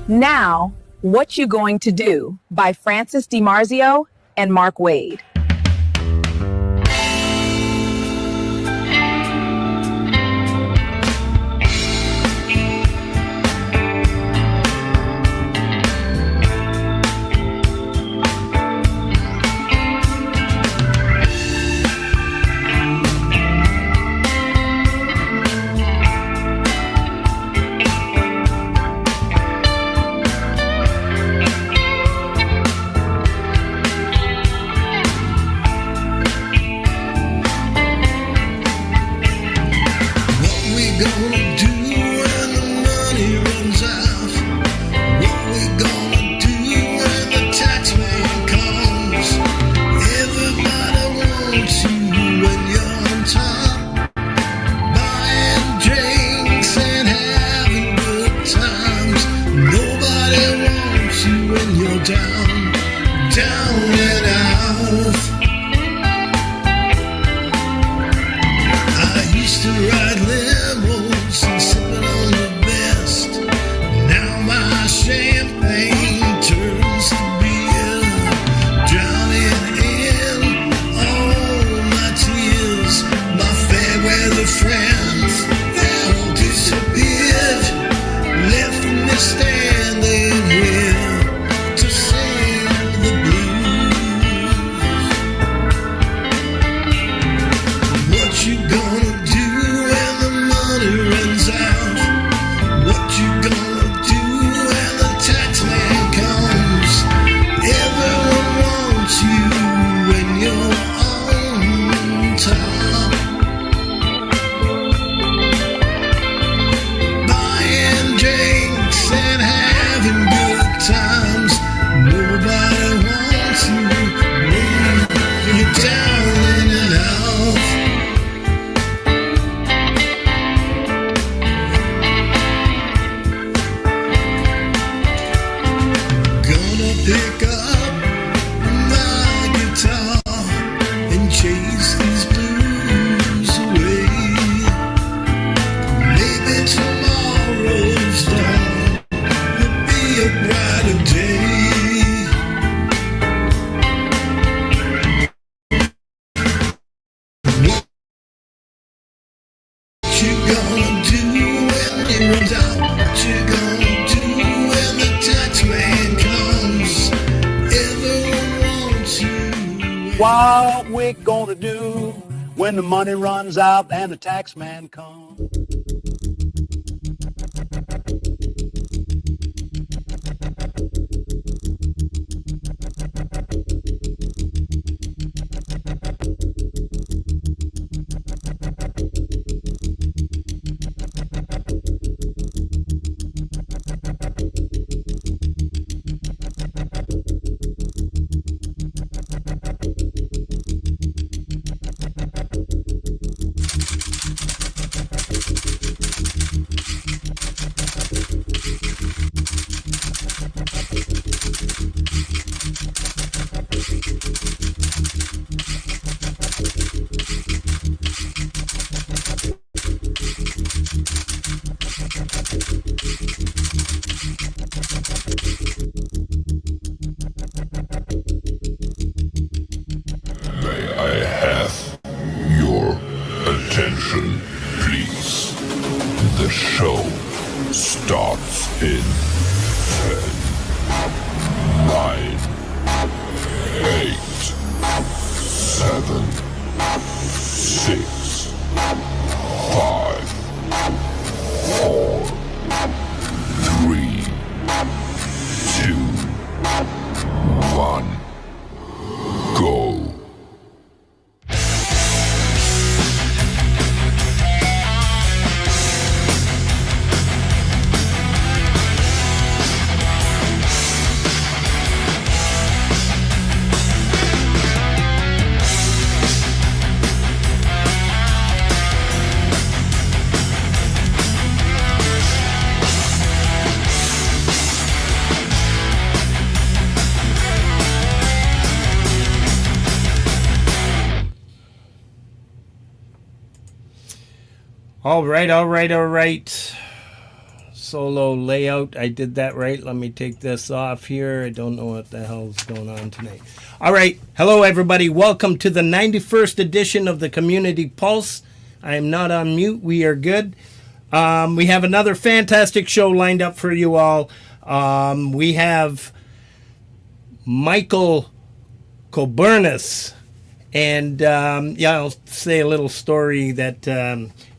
Now, What You Going to Do by Francis DiMarzio and Mark Wade. What we gonna do when the money runs out and the tax man comes? All right. solo layout. I did that right. Let me take this off here. I don't know what the hell's going on tonight. All right. Hello, everybody. Welcome to the 91st edition of the Community Pulse. I am not on mute. We are good. We have another fantastic show lined up for you all. We have Michael Kobernus. And I'll say a little story that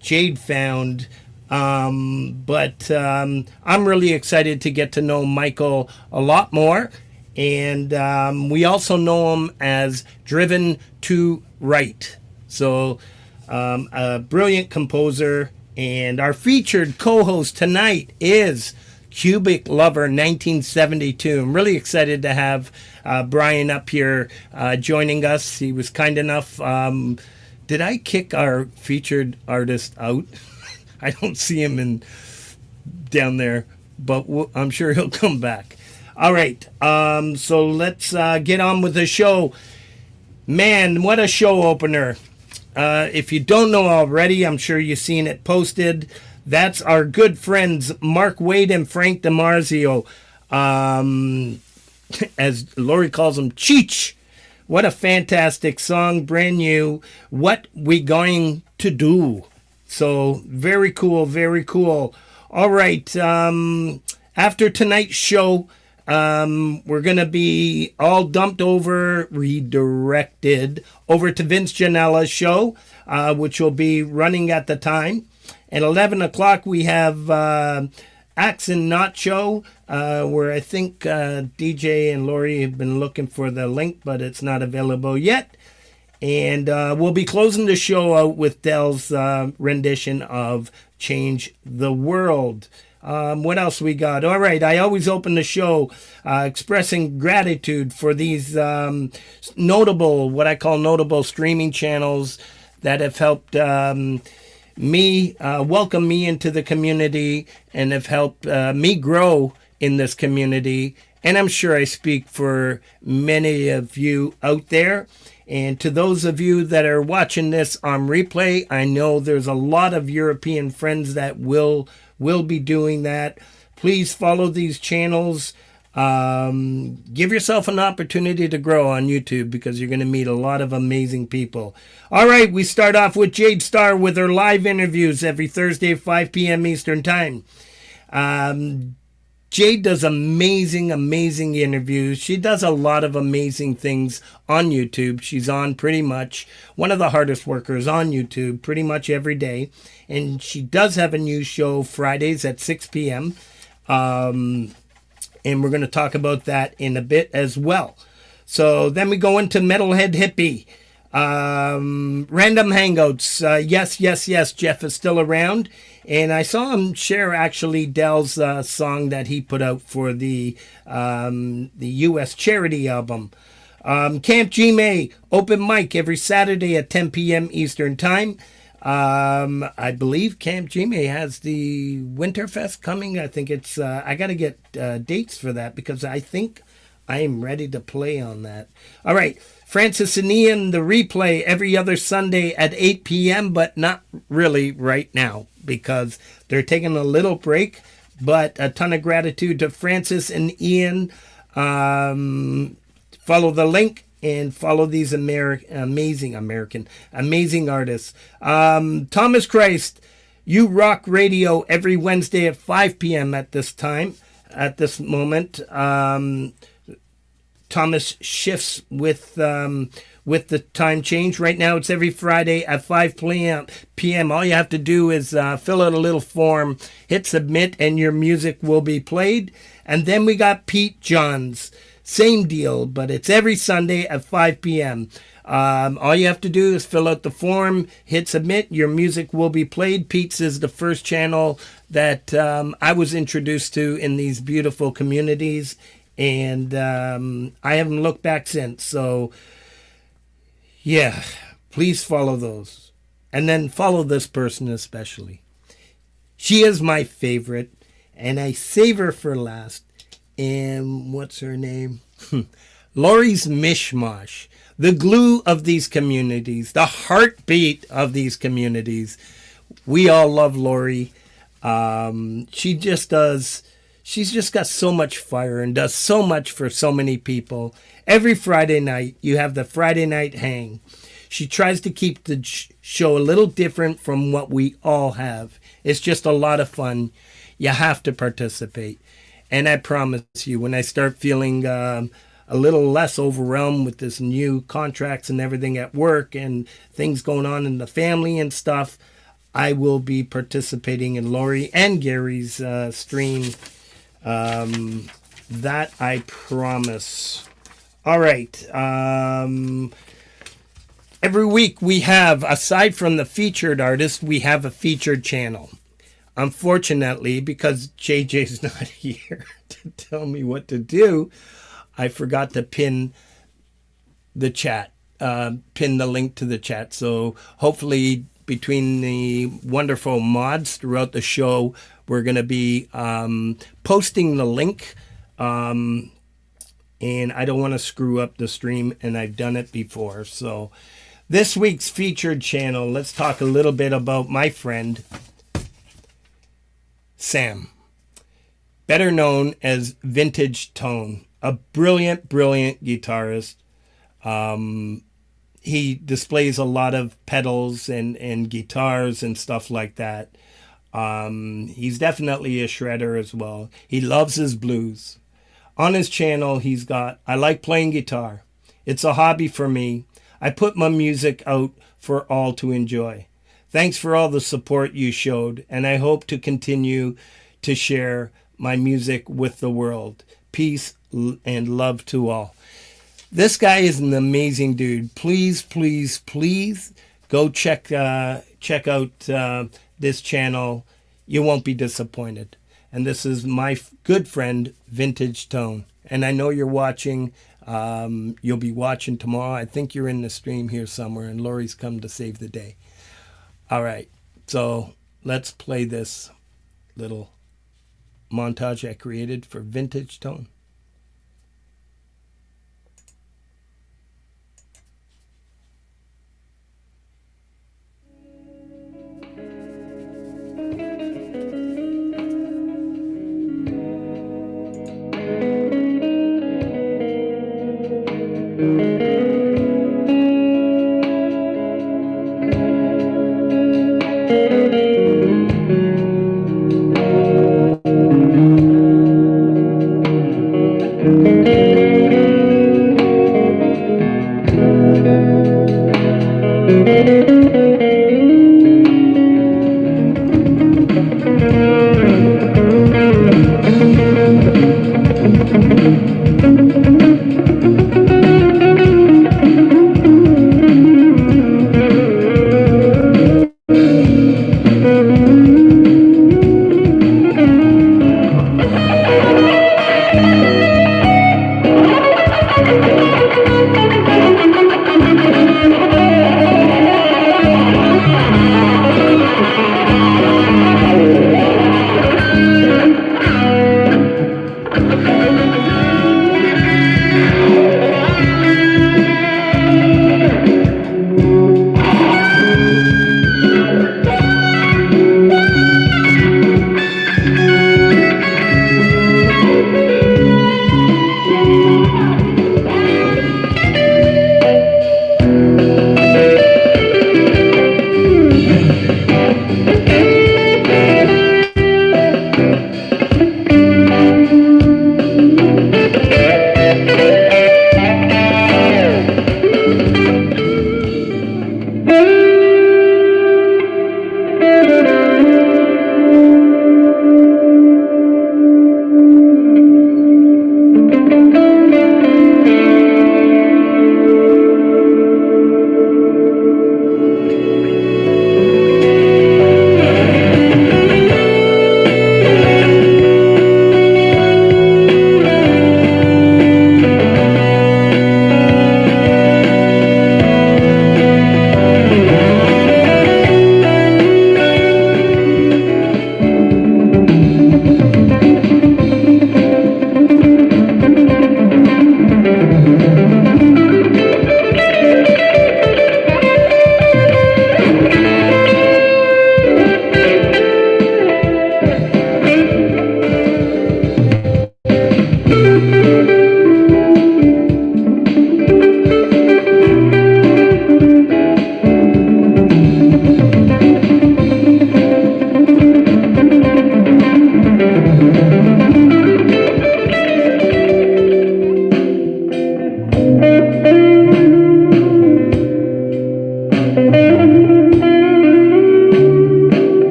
Jade found. But I'm really excited to get to know Michael a lot more. And we also know him as Driven to Write. So a brilliant composer. And our featured co-host tonight is Cubic Lover 1972. I'm really excited to have Brian up here joining us. He was kind enough. Did I kick our featured artist out? I don't see him down there, but I'm sure he'll come back. All right, so let's get on with the show. Man, what a show opener. If you don't know already, I'm sure you've seen it posted. That's our good friends Mark Wade and Frank DiMarzio. As Laurie calls them, Cheech. What a fantastic song, brand new. What we going to do? So very cool, very cool. All right, after tonight's show, we're going to be all redirected over to Vince Gianella's show, which will be running at the time. At 11 o'clock, we have Axe and Not Show, where I think DJ and Laurie have been looking for the link, but it's not available yet. And we'll be closing the show out with Dell's rendition of Change the World. What else we got? All right, I always open the show expressing gratitude for these what I call notable streaming channels that have helped welcome me into the community and have helped me grow in this community. And I'm sure I speak for many of you out there. And to those of you that are watching this on replay, I know there's a lot of European friends that will be doing that. Please follow these channels. Give yourself an opportunity to grow on YouTube because you're going to meet a lot of amazing people. All right, we start off with Jade Starr with her live interviews every Thursday at 5 p.m. Eastern Time. Jade does amazing interviews. She does a lot of amazing things on YouTube. She's on pretty much one of the hardest workers on YouTube pretty much every day. And she does have a new show Fridays at 6 p.m. And we're going to talk about that in a bit as well. So then we go into Metalhead Hippie. Random Hangouts. Yes, Jeff is still around. And I saw him share actually Dell's song that he put out for the U.S. charity album. Camp G-May, open mic every Saturday at 10 p.m. Eastern Time. I believe Camp G-May has the Winterfest coming. I think it's, I got to get dates for that because I think I am ready to play on that. All right. Francis and Ian, the replay every other Sunday at 8 p.m., but not really right now because they're taking a little break. But a ton of gratitude to Francis and Ian. Follow the link and follow these amazing artists. Thomas Christ, You Rock Radio every Wednesday at 5 p.m. at this moment. Thomas shifts with the time change. Right now it's every Friday at 5 p.m. All you have to do is fill out a little form, hit submit, and your music will be played. And then we got Pete Johns. Same deal, but it's every Sunday at 5 p.m. All you have to do is fill out the form, hit submit, your music will be played. Pete's is the first channel that I was introduced to in these beautiful communities. And I haven't looked back since. So, yeah, please follow those. And then follow this person especially. She is my favorite. And I save her for last. And what's her name? Laurie's Mishmosh. The glue of these communities. The heartbeat of these communities. We all love Laurie. She's just got so much fire and does so much for so many people. Every Friday night, you have the Friday night hang. She tries to keep the show a little different from what we all have. It's just a lot of fun. You have to participate. And I promise you, when I start feeling a little less overwhelmed with this new contracts and everything at work and things going on in the family and stuff, I will be participating in Laurie and Gary's stream. That I promise. All right. Every week we have, aside from the featured artist, we have a featured channel. Unfortunately, because JJ's not here to tell me what to do, I forgot to pin the chat, pin the link to the chat. So hopefully between the wonderful mods throughout the show, we're going to be posting the link. And I don't want to screw up the stream, and I've done it before. So this week's featured channel, let's talk a little bit about my friend, Sam, better known as Vintage Tone, a brilliant, brilliant guitarist. He displays a lot of pedals and guitars and stuff like that. He's definitely a shredder as well. He loves his blues. On his channel, he's got, I like playing guitar. It's a hobby for me. I put my music out for all to enjoy. Thanks for all the support you showed, and I hope to continue to share my music with the world. Peace and love to all. This guy is an amazing dude. Please, please, please go check out this channel. You won't be disappointed. And this is my good friend, Vintage Tone. And I know you're watching. You'll be watching tomorrow. I think you're in the stream here somewhere, and Laurie's come to save the day. All right, so let's play this little montage I created for Vintage Tone.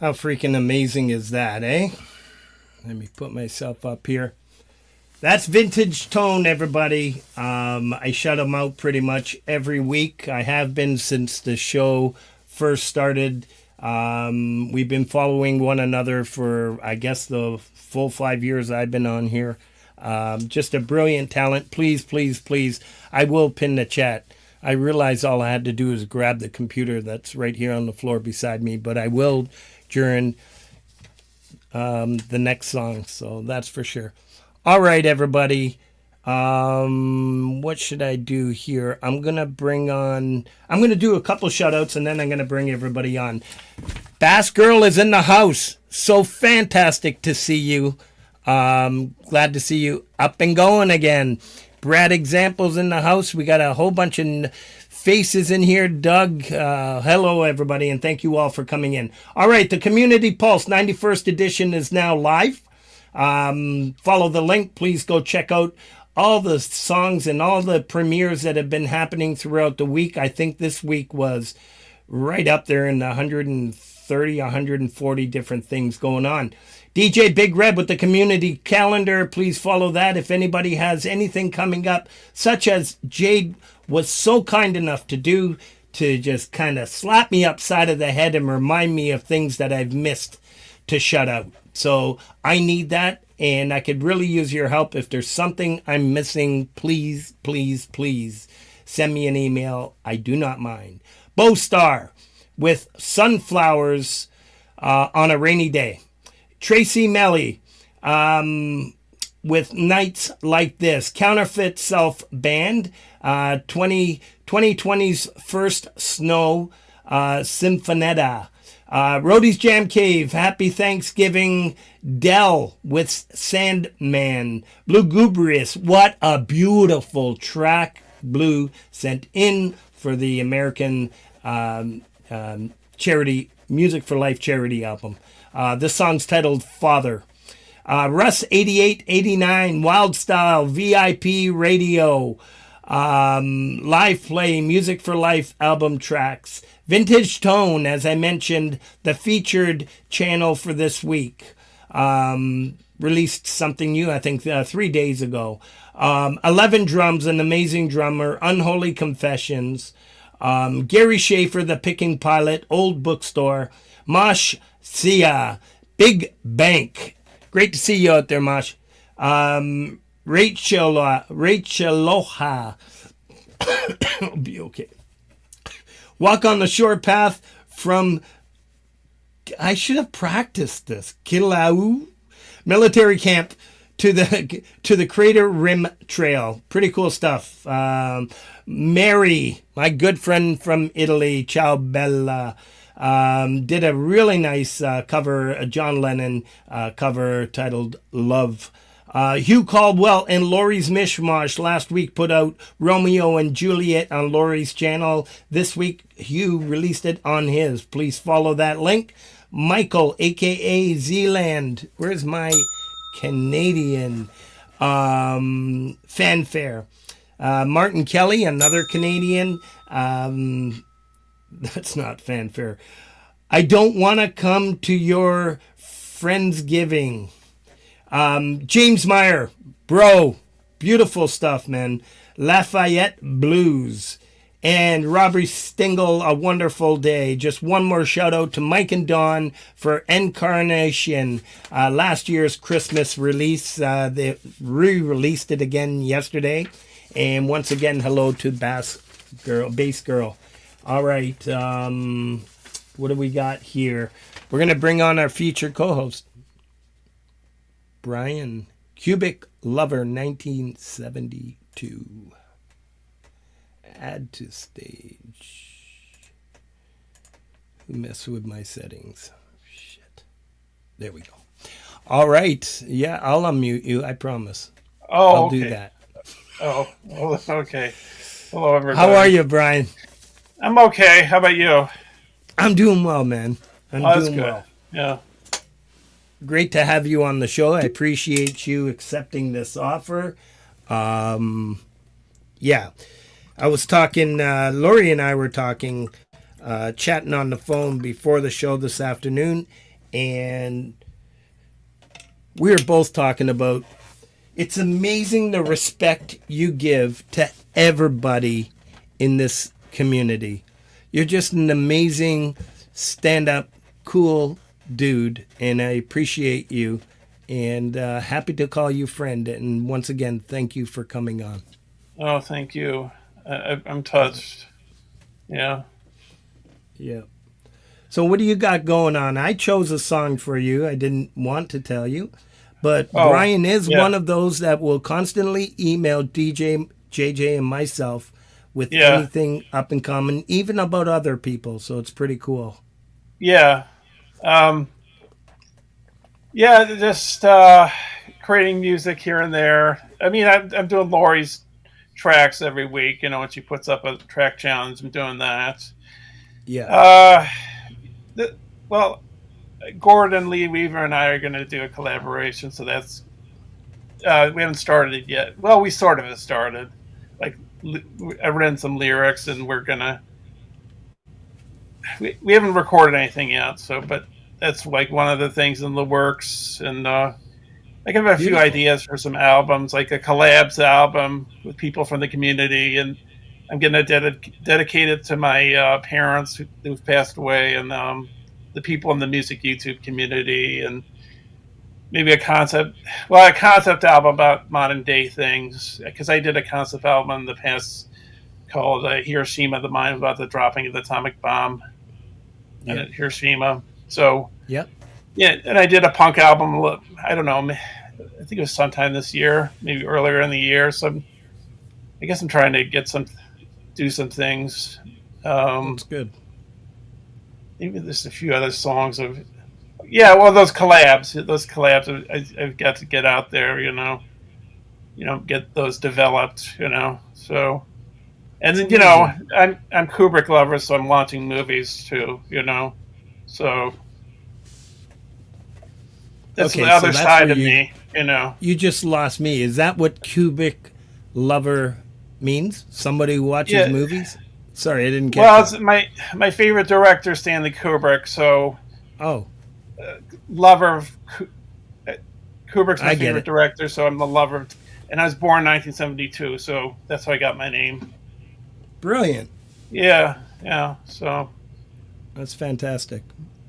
How freaking amazing is that, eh? Let me put myself up here. That's Vintage Tone, everybody. I shut them out pretty much every week. I have been since the show first started. We've been following one another for, I guess, the full 5 years I've been on here. Just a brilliant talent. Please, please, please. I will pin the chat. I realized all I had to do is grab the computer that's right here on the floor beside me, but I will during the next song, so that's for sure. All right, everybody. What should I do here? I'm going to do a couple shout outs and then I'm going to bring everybody on. Bass Girl is in the house. So fantastic to see you. Glad to see you up and going again. Brad Examples in the house. We got a whole bunch of faces in here. Doug, hello everybody, and thank you all for coming in. All right, the Community Pulse 91st edition is now live. Follow the link. Please go check out all the songs and all the premieres that have been happening throughout the week. I think this week was right up there in the 130, 140 different things going on. DJ Big Red with the community calendar. Please follow that. If anybody has anything coming up, such as Jade was so kind enough to do, to just kind of slap me upside of the head and remind me of things that I've missed to shut out. So I need that, and I could really use your help. If there's something I'm missing, please, please, please send me an email. I do not mind. Bo Star with Sunflowers on a Rainy Day. Tracy Melly with Nights Like This. Counterfeit Self Band. 2020's First Snow. Symphonetta. Rhodey's Jam Cave. Happy Thanksgiving. Dell with Sandman. Blue Gubrius. What a beautiful track. Blue sent in for the American charity Music for Life charity album. This song's titled Father. Russ 8889, Wild Style, VIP Radio, Live Play, Music for Life album tracks. Vintage Tone, as I mentioned, the featured channel for this week. Released something new, I think, 3 days ago. 11 Drums, an amazing drummer. Unholy Confessions. Gary Schaefer, the Picking Pilot. Old Bookstore. Mosh Sia, Big Bank. Great to see you out there, Mosh. Racheloha. I'll be okay. Walk on the Short Path from, I should have practiced this, Kilau Military Camp to the Crater Rim Trail. Pretty cool stuff. Mary, my good friend from Italy, ciao bella. Did a really nice cover, a John Lennon cover titled Love. Hugh Caldwell and Laurie's Mishmosh last week put out Romeo and Juliet on Laurie's channel. This week, Hugh released it on his. Please follow that link. Michael, a.k.a. Zealand. Where's my Canadian fanfare? Martin Kelly, another Canadian. That's not fanfare. I don't want to come to your Friendsgiving. James Meyer, bro, beautiful stuff, man. Lafayette Blues. And Robbie Stingle, A Wonderful Day. Just one more shout out to Mike and Dawn for Incarnation. Last year's Christmas release. They re-released it again yesterday. And once again, hello to Bass Girl. All right, what do we got here? We're going to bring on our featured co-host, Brian, Cubic Lover, 1972. Add to stage. Who messed with my settings? Shit. There we go. All right. Yeah, I'll unmute you, I promise. Oh, I'll do that. Oh, well, okay. Hello, everybody. How are you, Brian? I'm okay. How about you? I'm doing well, man. I'm doing good. well. Yeah. Great to have you on the show. I appreciate you accepting this offer. Yeah. I was talking, Laurie and I were talking, chatting on the phone before the show this afternoon, and we were both talking about it's amazing the respect you give to everybody in this community. You're just an amazing stand-up, cool dude, and I appreciate you, and happy to call you friend. And once again, thank you for coming on. Oh, thank you. I'm touched. Yeah. Yeah. So what do you got going on? I chose a song for you. I didn't want to tell you, but Brian is one of those that will constantly email DJ, JJ, and myself with anything up and coming, even about other people. So it's pretty cool. Yeah. Just creating music here and there. I mean, I'm doing Laurie's tracks every week, when she puts up a track challenge. I'm doing that. Yeah. Gordon Lee Weaver and I are going to do a collaboration, so that's we haven't started it yet. Well, we sort of have started. Like, I've written some lyrics, and we're gonna. We haven't recorded anything yet, but that's like one of the things in the works, and I have a few ideas for some albums, like a collabs album with people from the community, and I'm going to dedicate it to my parents who've passed away, and the people in the music YouTube community, and maybe a concept album about modern day things, because I did a concept album in the past called Hiroshima, the Mind, about the dropping of the atomic bomb at Hiroshima. So, and I did a punk album, I don't know, I think it was sometime this year, maybe earlier in the year. So I guess I'm trying to do some things. That's good. Maybe there's a few other songs those collabs. I've got to get out there, get those developed, so. And then, I'm Kubrick lover, so I'm watching movies too, so that's the other side of me, You just lost me. Is that what Kubrick lover means? Somebody who watches movies? Sorry, I didn't get that. Well, my favorite director, Stanley Kubrick, so... lover of... Kubrick's my favorite director, so I'm the lover of... And I was born in 1972, so that's how I got my name. Brilliant. Yeah, so... That's fantastic.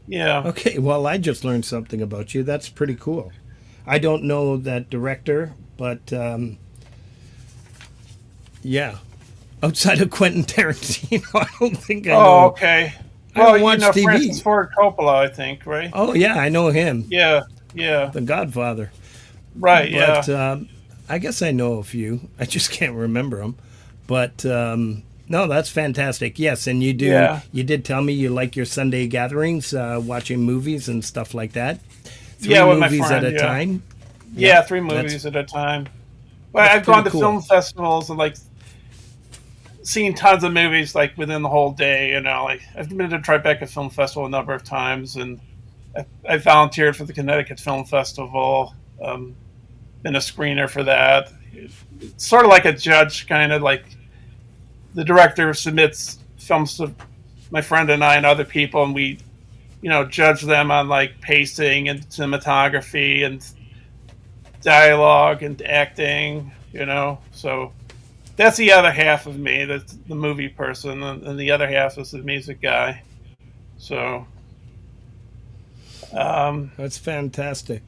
Yeah. Okay, well, I just learned something about you. That's pretty cool. I don't know that director, but... outside of Quentin Tarantino, I don't think I know. Oh, okay. Well, I watch TV. Francis Ford Coppola, I think, right? Oh, yeah, I know him. Yeah. The Godfather. Right, but, I guess I know a few. I just can't remember them. But, no, that's fantastic. Yes, and you do. Yeah. You did tell me you like your Sunday gatherings, watching movies and stuff like that. 3 with movies my friend, at a time? Yeah, 3 movies at a time. Well, I've gone to film festivals and, seen tons of movies within the whole day. I've been to Tribeca Film Festival a number of times, and I volunteered for the Connecticut Film Festival. Been a screener for that. It's sort of like a judge, kind of like the director submits films to my friend and I and other people, and we, judge them on pacing and cinematography and dialogue and acting. So. That's the other half of me. That's the movie person, and the other half is the music guy. So, that's fantastic.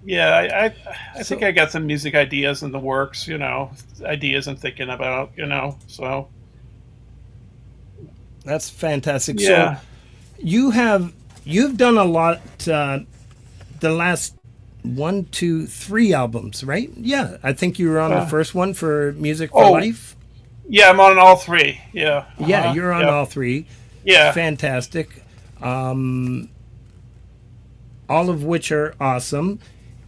Yeah, I think I got some music ideas in the works. Ideas I'm thinking about. So that's fantastic. Yeah. So you've done a lot. The last 1, 2, 3 albums, right? Yeah, I think you were on the first one for Music for Life. Yeah, I'm on all 3. Yeah. Yeah, you're on all 3. Yeah. Fantastic. All of which are awesome.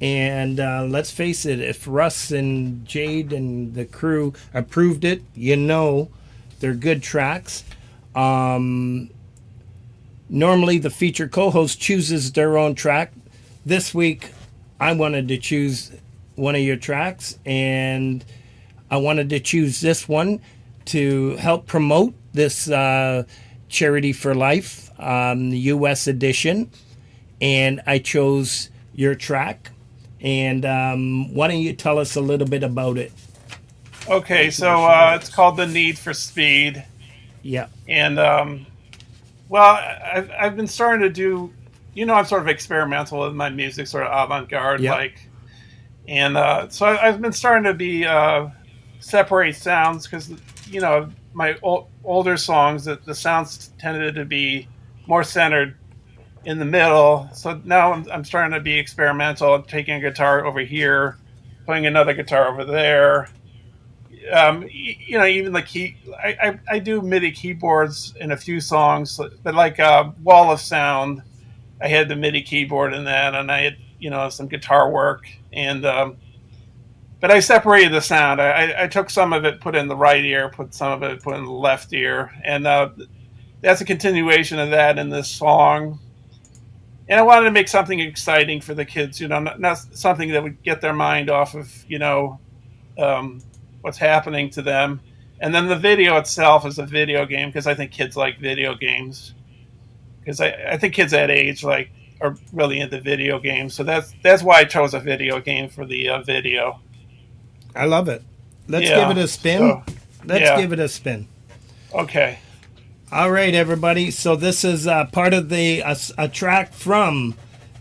And let's face it, if Russ and Jade and the crew approved it, they're good tracks. Normally the feature co-host chooses their own track. This week, I wanted to choose one of your tracks, and I wanted to choose this one to help promote this Charity for Life, the U.S. edition. and I chose your track. And why don't you tell us a little bit about it? Okay, so it's called "The Need for Speed," Yeah. and well, I've been starting to do, I'm sort of experimental with my music, sort of avant-garde Yep. like, and so I've been starting to be separate sounds because my older songs, the sounds tended to be more centered in the middle. So now I'm starting to be experimental. I'm taking a guitar over here, putting another guitar over there. Even the key. I do MIDI keyboards in a few songs, but like "Wall of Sound," I had the MIDI keyboard in that, and I had some guitar work, and but I separated the sound. I took some of it, put in the right ear, put some of it, put in the left ear, and that's a continuation of that in this song. And I wanted to make something exciting for the kids, not something that would get their mind off of, um, what's happening to them. And then the video itself is a video game because I think kids like video games. Because I think kids that age are really into video games. So that's why I chose a video game for the video. I love it. Let's Yeah, give it a spin. so, Let's yeah. give it a spin. Okay. All right, everybody. So this is part of a track from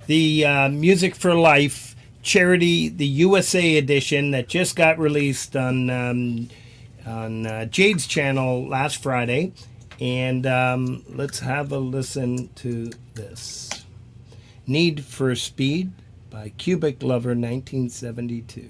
the Music for Life charity, the USA edition that just got released on Jade's channel last Friday. And let's have a listen to this. Need for Speed by Cubic Lover 1972.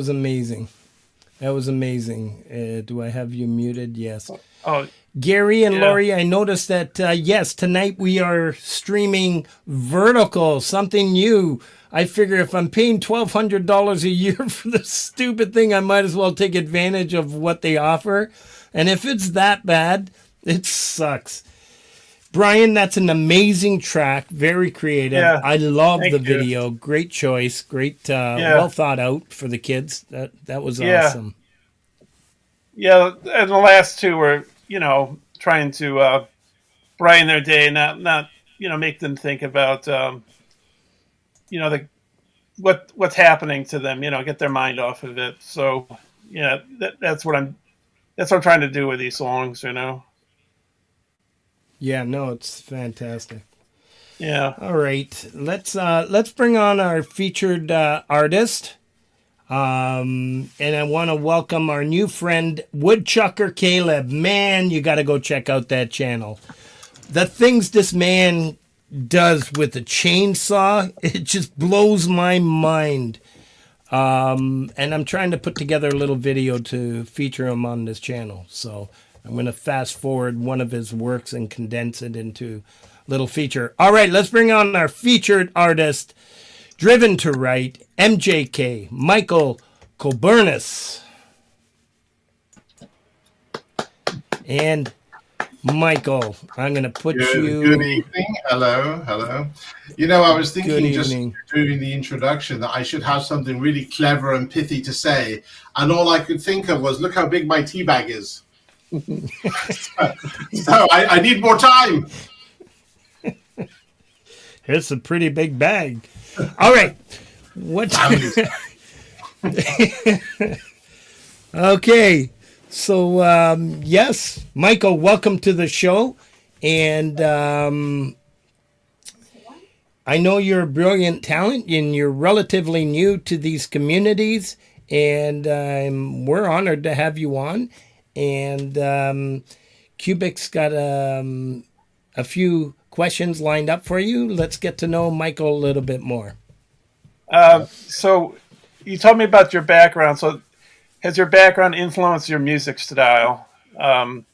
was amazing. That was amazing. Do I have you muted? Yes. Oh, Gary and yeah. Laurie, I noticed that, yes, tonight we are streaming Vertical, something new. I figure if I'm paying $1,200 a year for this stupid thing, I might as well take advantage of what they offer. And if it's that bad, it sucks. Brian, that's an amazing track. Very creative. Yeah. I love Thank the you. video. Great choice. Great, well thought out for the kids. That was awesome. Yeah, and the last two were, trying to brighten their day, not make them think about, what's happening to them. Get their mind off of it. So, yeah, that's what I'm trying to do with these songs. Yeah, no, it's fantastic. Yeah. All right, let's bring on our featured artist. And I want to welcome our new friend, Woodchucker Caleb. Man, you got to go check out that channel. The things this man does with a chainsaw, it just blows my mind. And I'm trying to put together a little video to feature him on this channel. So I'm going to fast forward one of his works and condense it into a little feature. All right, let's bring on our featured artist, Driven to Write, MJK, Michael Kobernus. And Michael, I'm going to put you... Good evening. Hello. I was thinking just evening. during the introduction that I should have something really clever and pithy to say. And all I could think of was, look how big my tea bag is. So I need more time. It's a pretty big bag. All right. What? Okay. So, yes, Michael, welcome to the show. And I know you're a brilliant talent and you're relatively new to these communities. And we're honored to have you on. And Cubic's got a few questions lined up for you. Let's get to know Michael a little bit more. So you told me about your background. So has your background influenced your music style? I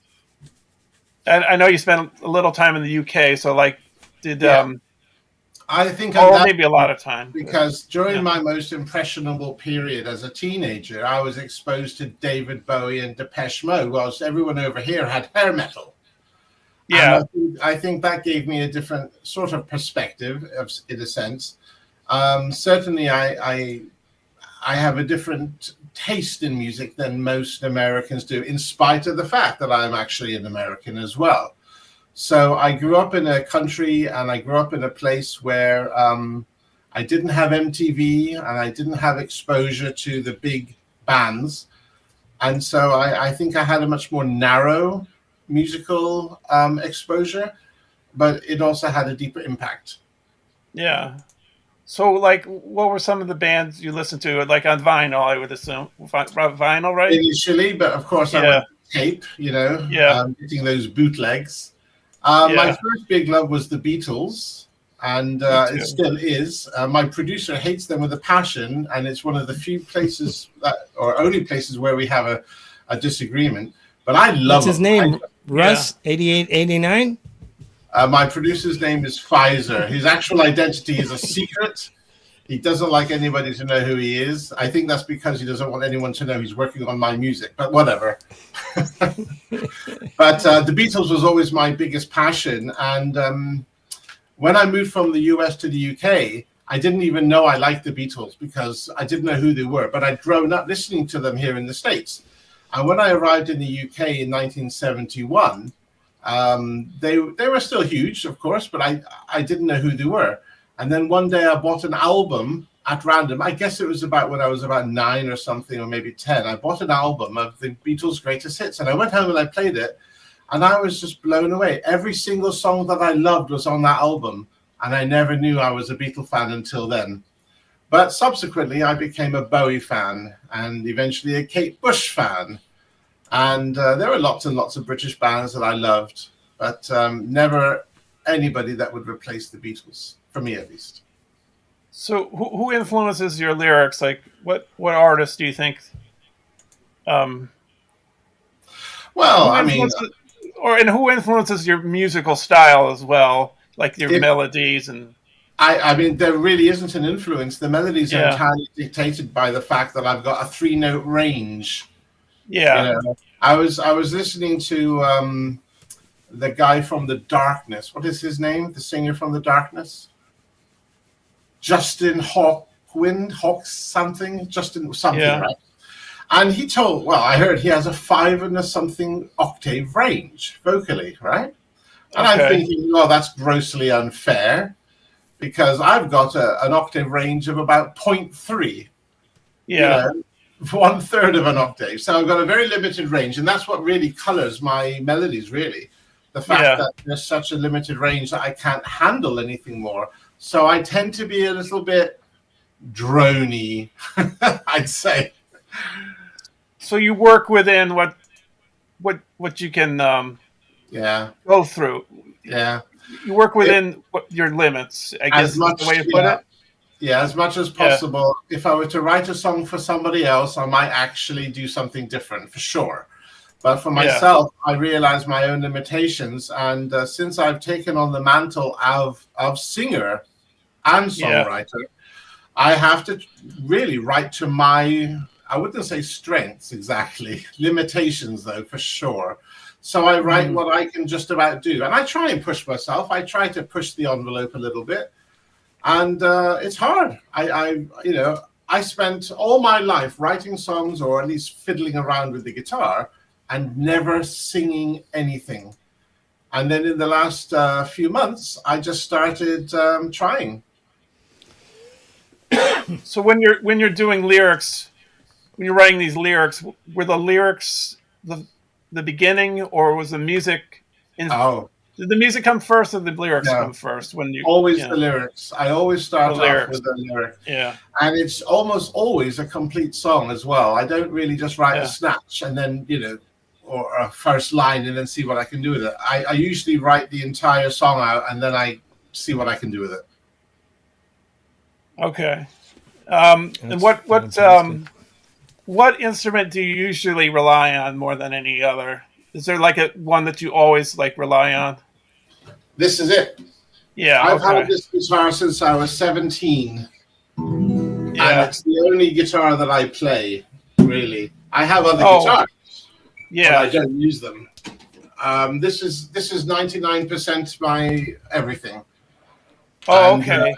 know you spent a little time in the UK. So I think or maybe a lot of time. Because during my most impressionable period as a teenager, I was exposed to David Bowie and Depeche Mode, whilst everyone over here had hair metal. Yeah. And I think that gave me a different sort of perspective, in a sense. Certainly, I have a different taste in music than most Americans do, in spite of the fact that I'm actually an American as well. So I grew up in a country and I grew up in a place where I didn't have MTV and I didn't have exposure to the big bands. And so I think I had a much more narrow musical exposure, but it also had a deeper impact. Yeah. So, what were some of the bands you listened to? On vinyl, I would assume. Vinyl, right? Initially, but of course I went to tape, getting those bootlegs. My first big love was the Beatles, and it still is. My producer hates them with a passion, and it's one of the few places or only places where we have a disagreement. But I love What's his name? Russ, 8889? My producer's name is Pfizer. His actual identity is a secret. He doesn't like anybody to know who he is. I think that's because he doesn't want anyone to know he's working on my music, but whatever. But the Beatles was always my biggest passion. And when I moved from the US to the UK, I didn't even know I liked the Beatles because I didn't know who they were, but I'd grown up listening to them here in the States. And when I arrived in the UK in 1971, they were still huge, of course, but I didn't know who they were. And then one day I bought an album at random. I guess it was about when I was about 9 or something, or maybe 10. I bought an album of the Beatles' greatest hits, and I went home and I played it, and I was just blown away. Every single song that I loved was on that album, and I never knew I was a Beatle fan until then. But subsequently, I became a Bowie fan, and eventually a Kate Bush fan. And there were lots and lots of British bands that I loved, but never anybody that would replace the Beatles, for me at least. So who influences your lyrics? Like what artists do you think? Well, Who I mean, influences who influences your musical style as well? Like your if melodies and I mean, there really isn't an influence. The melodies are yeah, entirely dictated by the fact that I've got a 3-note range. You yeah, know, I was listening to the guy from the Darkness. What is his name? The singer from the Darkness? Justin Hawk something, Justin something, yeah. right? And he told, well, I heard he has a 5 and a something octave range vocally, right? And I'm Okay, thinking, well, that's grossly unfair because I've got an octave range of about 0.3, you yeah, know, 1/3 of an octave. So I've got a very limited range, and that's what really colors my melodies, really. The fact yeah. that there's such a limited range that I can't handle anything more. So I tend to be a little bit drony, I'd say. So you work within what you can Yeah, go through. yeah. You work It, within your limits, I as guess is the way much, to put yeah, it. yeah, as much as Yeah, possible. If I were to write a song for somebody else, I might actually do something different for sure. But for yeah, myself, I realize my own limitations, and since I've taken on the mantle of singer and yeah. songwriter, I have to really write to my, I wouldn't say strengths exactly, limitations though, for sure. So I write Mm, what I can just about do. And I try and push myself. I try to push the envelope a little bit. And it's hard. I spent all my life writing songs or at least fiddling around with the guitar and never singing anything. And then in the last few months, I just started trying. So when you're doing lyrics, when you're writing these lyrics, were the lyrics the beginning, or was the music in? Oh, Did the music come first, or the lyrics no. come first? When you Always yeah, the lyrics. I always the start off lyrics. with a lyric. Yeah, And it's almost always a complete song as well. I don't really just write a yeah. snatch and then, or a first line and then see what I can do with it. I usually write the entire song out and then I see what I can do with it. Okay. And That's what fantastic. what instrument do you usually rely on more than any other? Is there like a one that you always like rely on? This is it. Yeah. I've had Okay. this guitar since I was 17, and Yeah. it's the only guitar that I play, really. I have other Oh. guitars, but I Yeah. don't use them. This is 99% my everything. Oh. And Okay.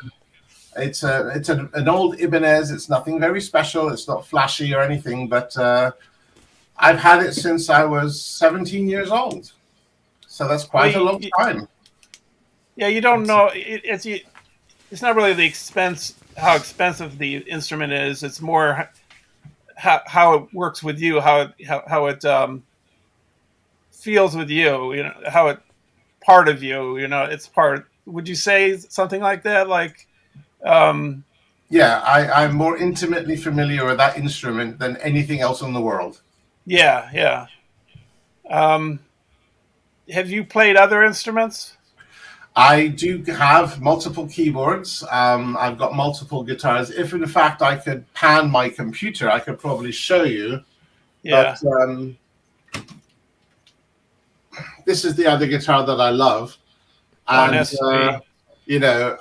it's an old Ibanez. It's nothing very special. It's not flashy or anything, but I've had it since I was 17 years old. So that's Well, quite a long time. yeah. You don't know. It's not really the expense, how expensive the instrument is. It's more how it works with you, how it feels with you. You know how it part of you. You know it's part. Would you say something like that? Like, um, Yeah, I'm more intimately familiar with that instrument than anything else in the world. yeah, yeah. Um, have you played other instruments? I do have multiple keyboards. I've got multiple guitars. If in fact I could pan my computer, I could probably show you. Yeah. But this is the other guitar that I love. Oh, an And, SP.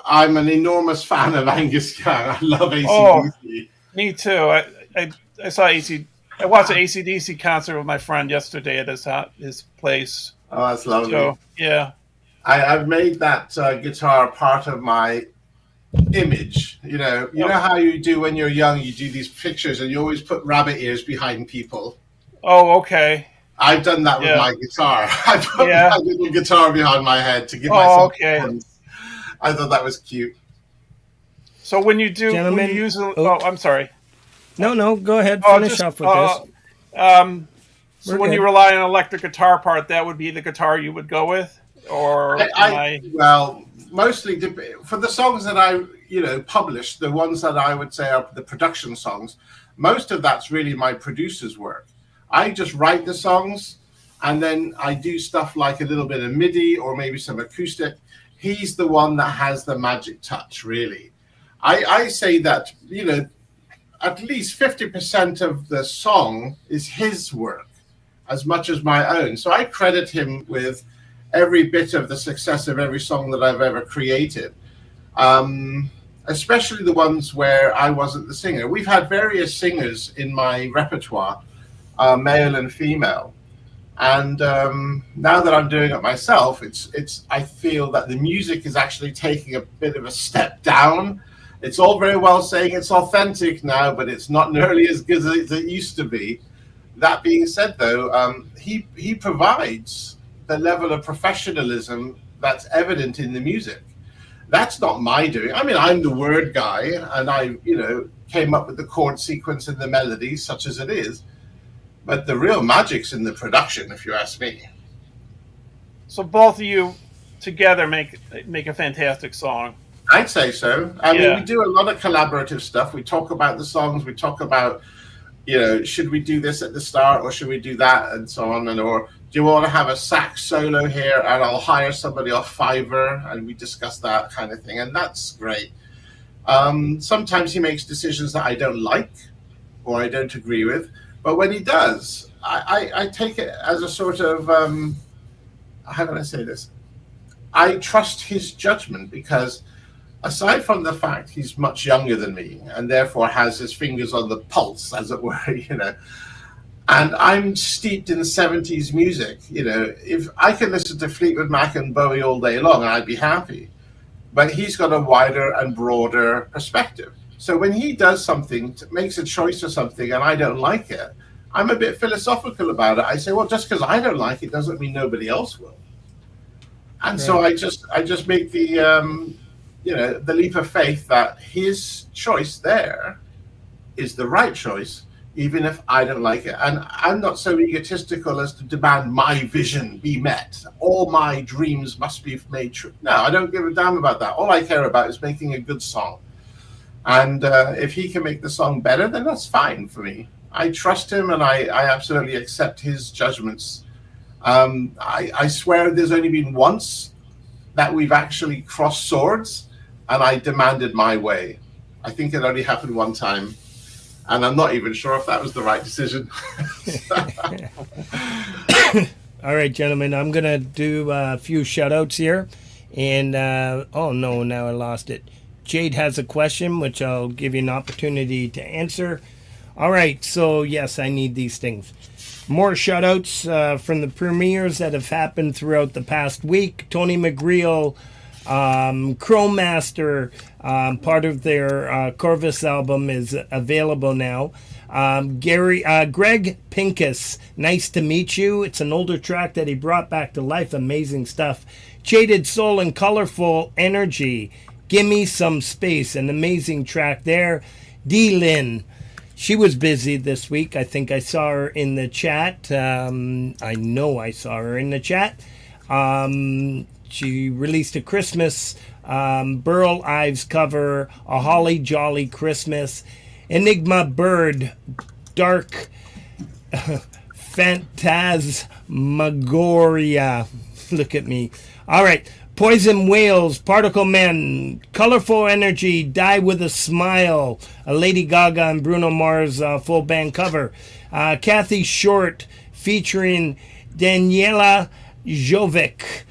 I'm an enormous fan of Angus Young. I love Oh, AC/DC. me too. I saw AC. I watched an AC/DC concert with my friend yesterday at his place. Oh, that's lovely. So yeah, I've made that guitar part of my image. You know oh, how you do when you're young, you do these pictures and you always put rabbit ears behind people. oh, okay, I've done that with yeah, my guitar. I put yeah, my little guitar behind my head to give oh, myself okay. hands. I thought that was cute. So when you Gentlemen, use oh, I'm sorry. no, go ahead. Oh, Finish just off with this. so We're when you good. rely on an electric guitar part, that would be the guitar you would go with, or am I? Well, mostly for the songs that I published, the ones that I would say are the production songs. Most of that's really my producer's work. I just write the songs, and then I do stuff like a little bit of MIDI or maybe some acoustic. He's the one that has the magic touch, really. I say that, at least 50% of the song is his work as much as my own. So I credit him with every bit of the success of every song that I've ever created, especially the ones where I wasn't the singer. We've had various singers in my repertoire, male and female. And now that I'm doing it myself, I feel that the music is actually taking a bit of a step down. It's all very well saying it's authentic now, but it's not nearly as good as it used to be. That being said, though, he provides the level of professionalism that's evident in the music. That's not my doing. I mean, I'm the word guy, and I, came up with the chord sequence and the melody, such as it is. But the real magic's in the production, if you ask me. So both of you together make a fantastic song. I'd say so. I mean, we do a lot of collaborative stuff. We talk about the songs. We talk about, should we do this at the start or should we do that, and so on. Or do you want to have a sax solo here, and I'll hire somebody off Fiverr, and we discuss that kind of thing. And that's great. Sometimes he makes decisions that I don't like or I don't agree with. But when he does, I take it as a sort of, how can I say this? I trust his judgment, because aside from the fact he's much younger than me and therefore has his fingers on the pulse, as it were, and I'm steeped in 70s music, if I can listen to Fleetwood Mac and Bowie all day long, I'd be happy. But he's got a wider and broader perspective. So when he does something, makes a choice or something, and I don't like it, I'm a bit philosophical about it. I say, well, just because I don't like it doesn't mean nobody else will. And so I just make the the leap of faith that his choice there is the right choice, even if I don't like it. And I'm not so egotistical as to demand my vision be met. All my dreams must be made true. No, I don't give a damn about that. All I care about is making a good song. And if he can make the song better, then that's fine for me. I trust him, and I absolutely accept his judgments. I swear there's only been once that we've actually crossed swords, and I demanded my way. I think it only happened one time, and I'm not even sure if that was the right decision. All right, gentlemen, I'm going to do a few shout-outs here. And, oh, no, now I lost it. Jade has a question, which I'll give you an opportunity to answer. All right, so yes, I need these things. More shout-outs from the premieres that have happened throughout the past week. Tony McGreal, Crowmaster, part of their Corvus album is available now. Greg Pincus, nice to meet you. It's an older track that he brought back to life. Amazing stuff. Jaded Soul and Colorful Energy. Gimme Some Space, an amazing track there. D. Lynn, she was busy this week. I think I saw her in the chat. I know I saw her in the chat. She released a Christmas Burl Ives cover, A Holly Jolly Christmas, Enigma Bird, Dark Phantasmagoria. Look at me. All right. Poison Whales, Particle Men, Colorful Energy, Die With a Smile, a Lady Gaga and Bruno Mars full band cover. Kathy Short featuring Daniela Jovic.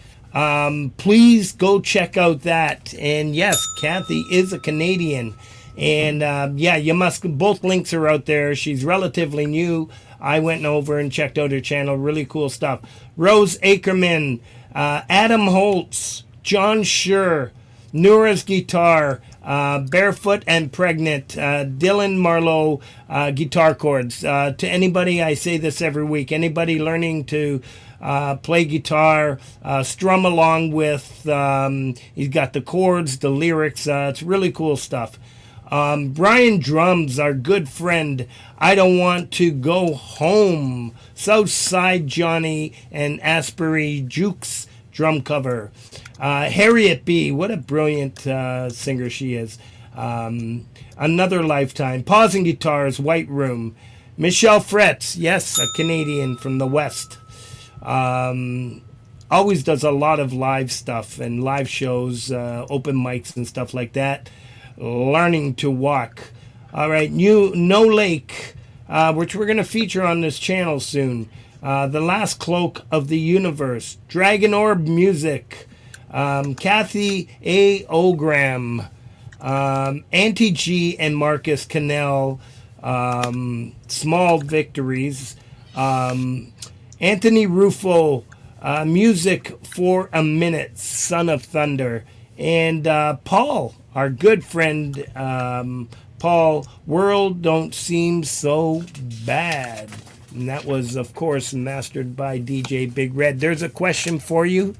Please go check out that. And yes, Kathy is a Canadian. And you must, both links are out there. She's relatively new. I went over and checked out her channel. Really cool stuff. Rose Ackerman, Adam Holtz, John Schur, Noura's Guitar, Barefoot and Pregnant, Dylan Marlowe, guitar chords. To anybody, I say this every week, anybody learning to play guitar, strum along with, he's got the chords, the lyrics, it's really cool stuff. Brian Drums, our good friend, I Don't Want to Go Home, Southside Johnny and Asbury Jukes drum cover. Harriet B., what a brilliant singer she is. Another Lifetime, Pausing Guitars, White Room. Michelle Fretz, yes, a Canadian from the West. Always does a lot of live stuff and live shows, open mics and stuff like that. learning to walk. All right, No Lake, which we're going to feature on this channel soon. The Last Cloak of the Universe, Dragon Orb Music, Kathy A. Ogram, Auntie G and Marcus Cannell, Small Victories, Anthony Rufo, Music for a Minute, Son of Thunder, and Paul, our good friend, Paul, World Don't Seem So Bad. And that was, of course, mastered by DJ Big Red. There's a question for you,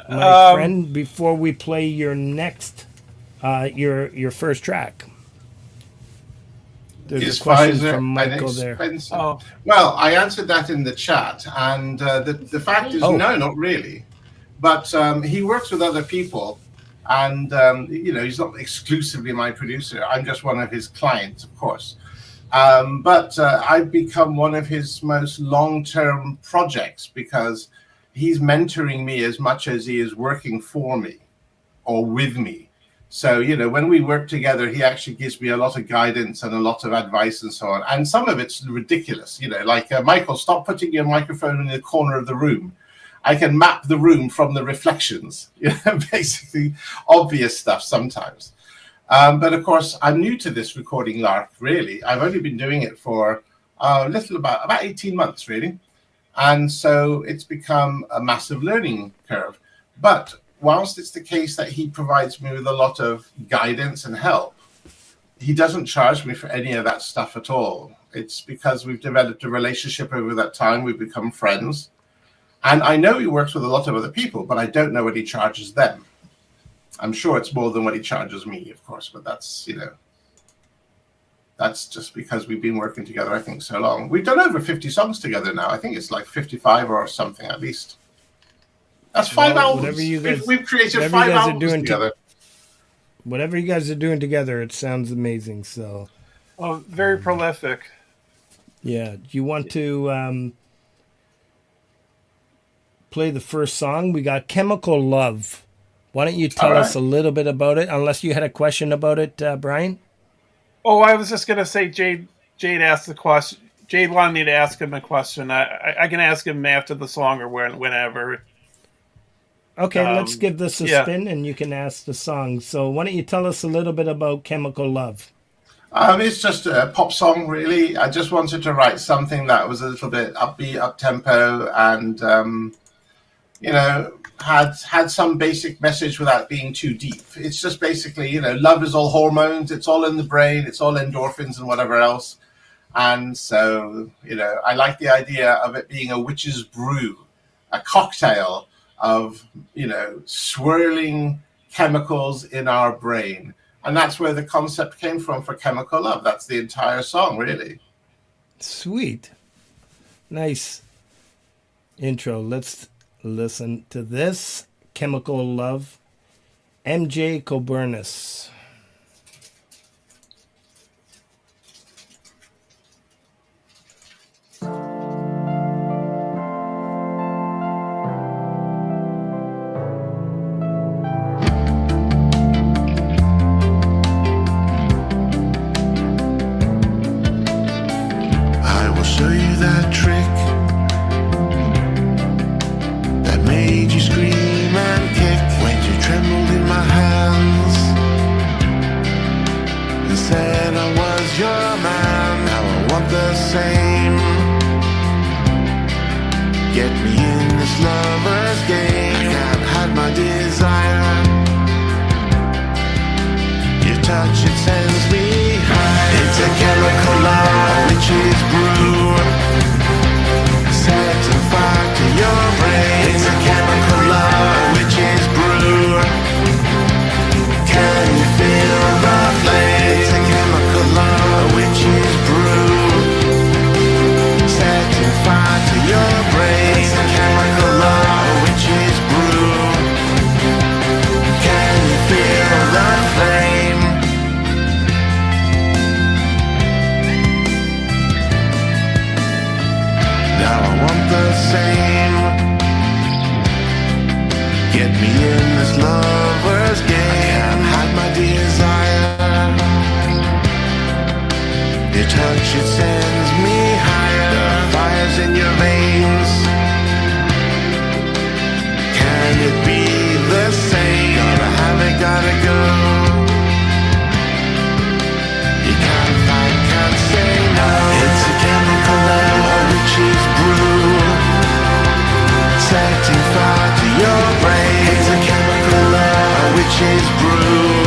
my friend, before we play your next, your first track. There's a question from Michael there. Oh. Well, I answered that in the chat, and the fact is, no, not really. But he works with other people, and he's not exclusively my producer. I'm just one of his clients, of course. But I've become one of his most long-term projects because he's mentoring me as much as he is working for me or with me. So, when we work together, he actually gives me a lot of guidance and a lot of advice and so on. And some of it's ridiculous, like, Michael, stop putting your microphone in the corner of the room. I can map the room from the reflections, basically obvious stuff sometimes. But of course, I'm new to this recording lark, really. I've only been doing it for about 18 months, really. And so it's become a massive learning curve. But whilst it's the case that he provides me with a lot of guidance and help, he doesn't charge me for any of that stuff at all. It's because we've developed a relationship over that time. We've become friends. And I know he works with a lot of other people, but I don't know what he charges them. I'm sure it's more than what he charges me, of course, but that's, that's just because we've been working together, I think, so long. We've done over 50 songs together now. I think it's like 55 or something at least. That's 5 albums. We've created 5 albums together. Whatever you guys are doing together, it sounds amazing. So, very prolific. Yeah. Do you want to play the first song? We got Chemical Love. Why don't you tell us a little bit about it, unless you had a question about it, Brian? Oh, I was just going to say Jade asked the question. Jade wanted me to ask him a question. I can ask him after the song or whenever. Okay, let's give this a spin, and you can ask the song. So why don't you tell us a little bit about Chemical Love? It's just a pop song, really. I just wanted to write something that was a little bit upbeat, up-tempo, and, had some basic message without being too deep. It's just basically, love is all hormones. It's all in the brain. It's all endorphins and whatever else. And so, I like the idea of it being a witch's brew, a cocktail of, swirling chemicals in our brain. And that's where the concept came from for Chemical Love. That's the entire song, really. Sweet. Nice intro. Let's listen to this. Chemical Love. MJ Kobernus. Show you that trick that made you scream and kick when you trembled in my hands and said I was your man. Now I want the same. Get me in this lover's game. I can't hide my desire. Your touch, it sends me high. It's a chemical love, witch's brew. Setting fire to your brain. It's a chemical love, witch's brew. Can you feel the flame? It's a chemical love, witch's brew. Setting fire to your brain. It's a chemical love, witch's brew. Can you feel the flame? Now I want the same. Get me in this lover's game. I can't hide my touch, it sends me higher. Fires in your veins. Can it be the same? Gotta have it, gotta go. You can't fight, can't say no. It's a chemical love, a witch's brew, setting fire to your brain. It's a chemical love, a witch's brew.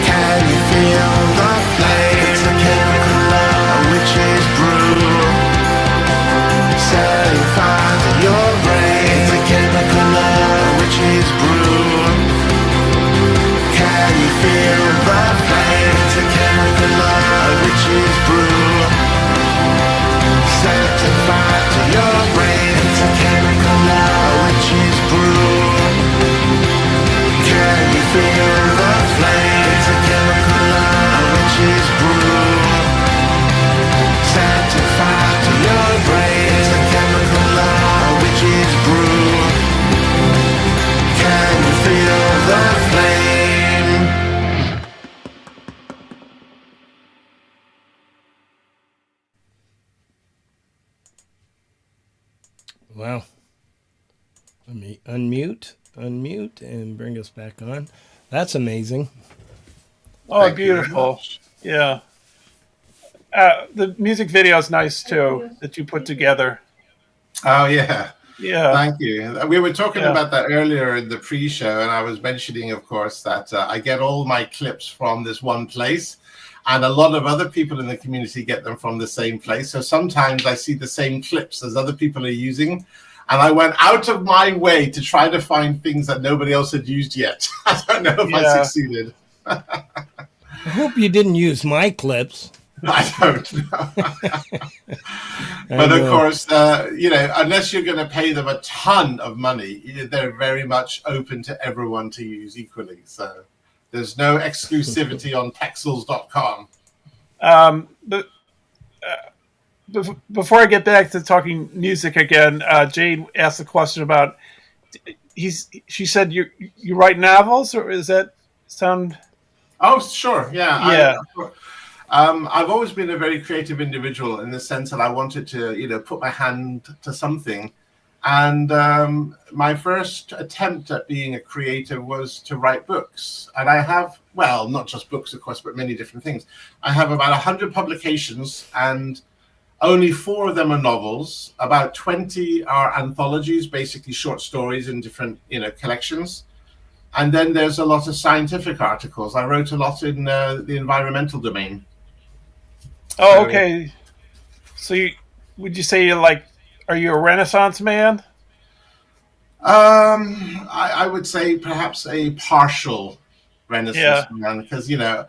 Can you feel the flame? It's a chemical love, a witch's brew, setting fire to your brain. It's a chemical love, a witch's brew. Can you feel the flame? It's a chemical love, a witch's brew, setting fire to your brain. It's a chemical love, a witch's brew. Can you feel the flame? It's a chemical love, a witch's brew, setting fire to your brain. It's a chemical love, a witch's brew. Can you feel the flame? Wow. Let me unmute, and bring us back on. That's amazing. Oh, Thank you very beautiful. much. Yeah. The music video is nice too that you put together. Oh, yeah. Yeah. Thank you. We were talking Yeah. about that earlier in the pre-show, and I was mentioning, of course, that I get all my clips from this one place, and a lot of other people in the community get them from the same place. So sometimes I see the same clips as other people are using, and I went out of my way to try to find things that nobody else had used yet. I don't know if I Yeah. succeeded. I hope you didn't use my clips. I don't know. I But of know. course, unless you're going to pay them a ton of money, they're very much open to everyone to use equally. So there's no exclusivity on pexels.com. But before I get back to talking music again, Jade asked a question about. She said you write novels, or is that sound? Oh, sure. Yeah. Yeah. I've always been a very creative individual in the sense that I wanted to, put my hand to something. And my first attempt at being a creator was to write books. And I have, well, not just books, of course, but many different things. I have about 100 publications, and only 4 of them are novels. About 20 are anthologies, basically short stories in different, collections. And then there's a lot of scientific articles. I wrote a lot in the environmental domain. Oh, So- okay. So would you say are you a Renaissance man? I would say perhaps a partial Renaissance man, because a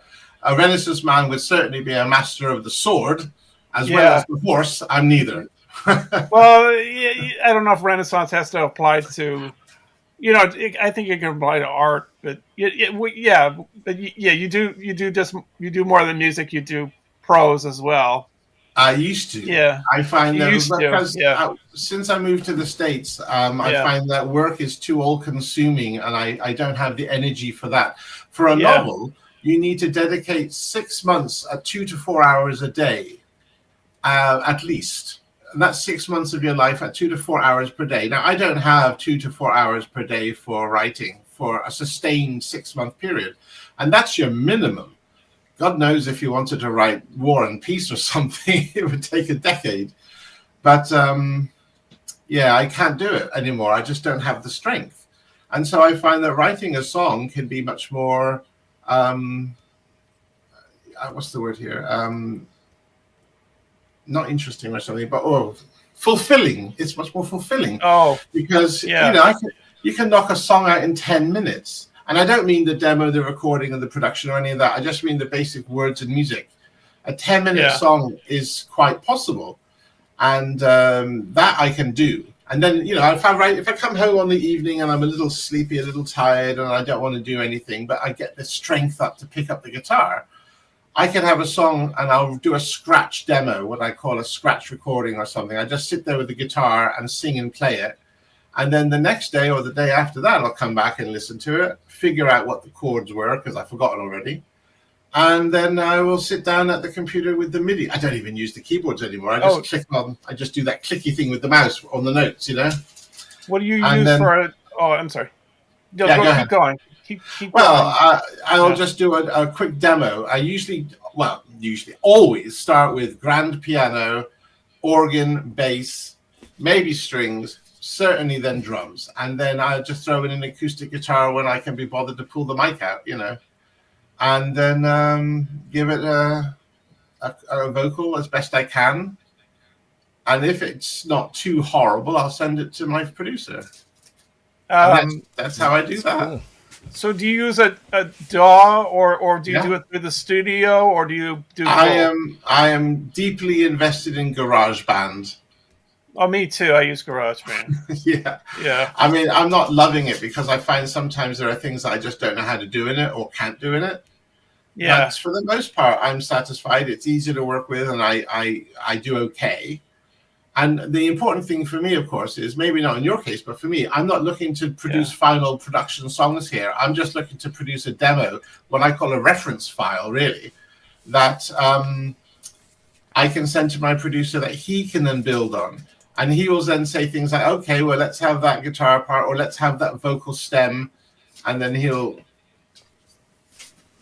Renaissance man would certainly be a master of the sword, as well as the horse. I'm neither. Well, I don't know if Renaissance has to apply to, I think it can apply to art, but you do more than music. You do prose as well. I used to. Yeah. I find You that used to, because yeah. since I moved to the States, I Yeah. find that work is too all-consuming, and I don't have the energy for that. For a Yeah. novel, you need to dedicate 6 months at 2 to 4 hours a day, at least. And that's 6 months of your life at 2 to 4 hours per day. Now, I don't have 2 to 4 hours per day for writing for a sustained 6-month period, and that's your minimum. God knows if you wanted to write War and Peace or something, it would take a decade. But I can't do it anymore. I just don't have the strength. And so I find that writing a song can be much more, what's the word here? Not interesting or something, but fulfilling. It's much more fulfilling. Oh, Because, yeah. you can knock a song out in 10 minutes. And I don't mean the demo, the recording, and the production or any of that. I just mean the basic words and music. A 10-minute song is quite possible. And that I can do. And then, if I come home on the evening and I'm a little sleepy, a little tired, and I don't want to do anything, but I get the strength up to pick up the guitar, I can have a song and I'll do a scratch demo, what I call a scratch recording or something. I just sit there with the guitar and sing and play it. And then the next day or the day after that, I'll come back and listen to it, figure out what the chords were, because I've forgotten already. And then I will sit down at the computer with the MIDI. I don't even use the keyboards anymore. I just do that clicky thing with the mouse on the notes, you know. What do you And use then, for? Oh, I'm sorry. Go ahead. Keep going. Keep Well, going. I'll just do a quick demo. I usually always start with grand piano, organ, bass, maybe strings, certainly then drums. And then I'll just throw in an acoustic guitar when I can be bothered to pull the mic out, you know. And then give it a vocal as best I can. And if it's not too horrible, I'll send it to my producer. That's how I do that. Cool. So do you use a DAW or do you do it through the studio, or do you do both? I am deeply invested in GarageBand. Oh, me too. I use GarageBand. Yeah. I mean, I'm not loving it because I find sometimes there are things that I just don't know how to do in it or can't do in it. Yeah. But for the most part, I'm satisfied. It's easy to work with, and I do okay. And the important thing for me, of course, is maybe not in your case, but for me, I'm not looking to produce final production songs here. I'm just looking to produce a demo, what I call a reference file, really, that I can send to my producer that he can then build on. And he will then say things like, okay, well, let's have that guitar part, or let's have that vocal stem. And then he'll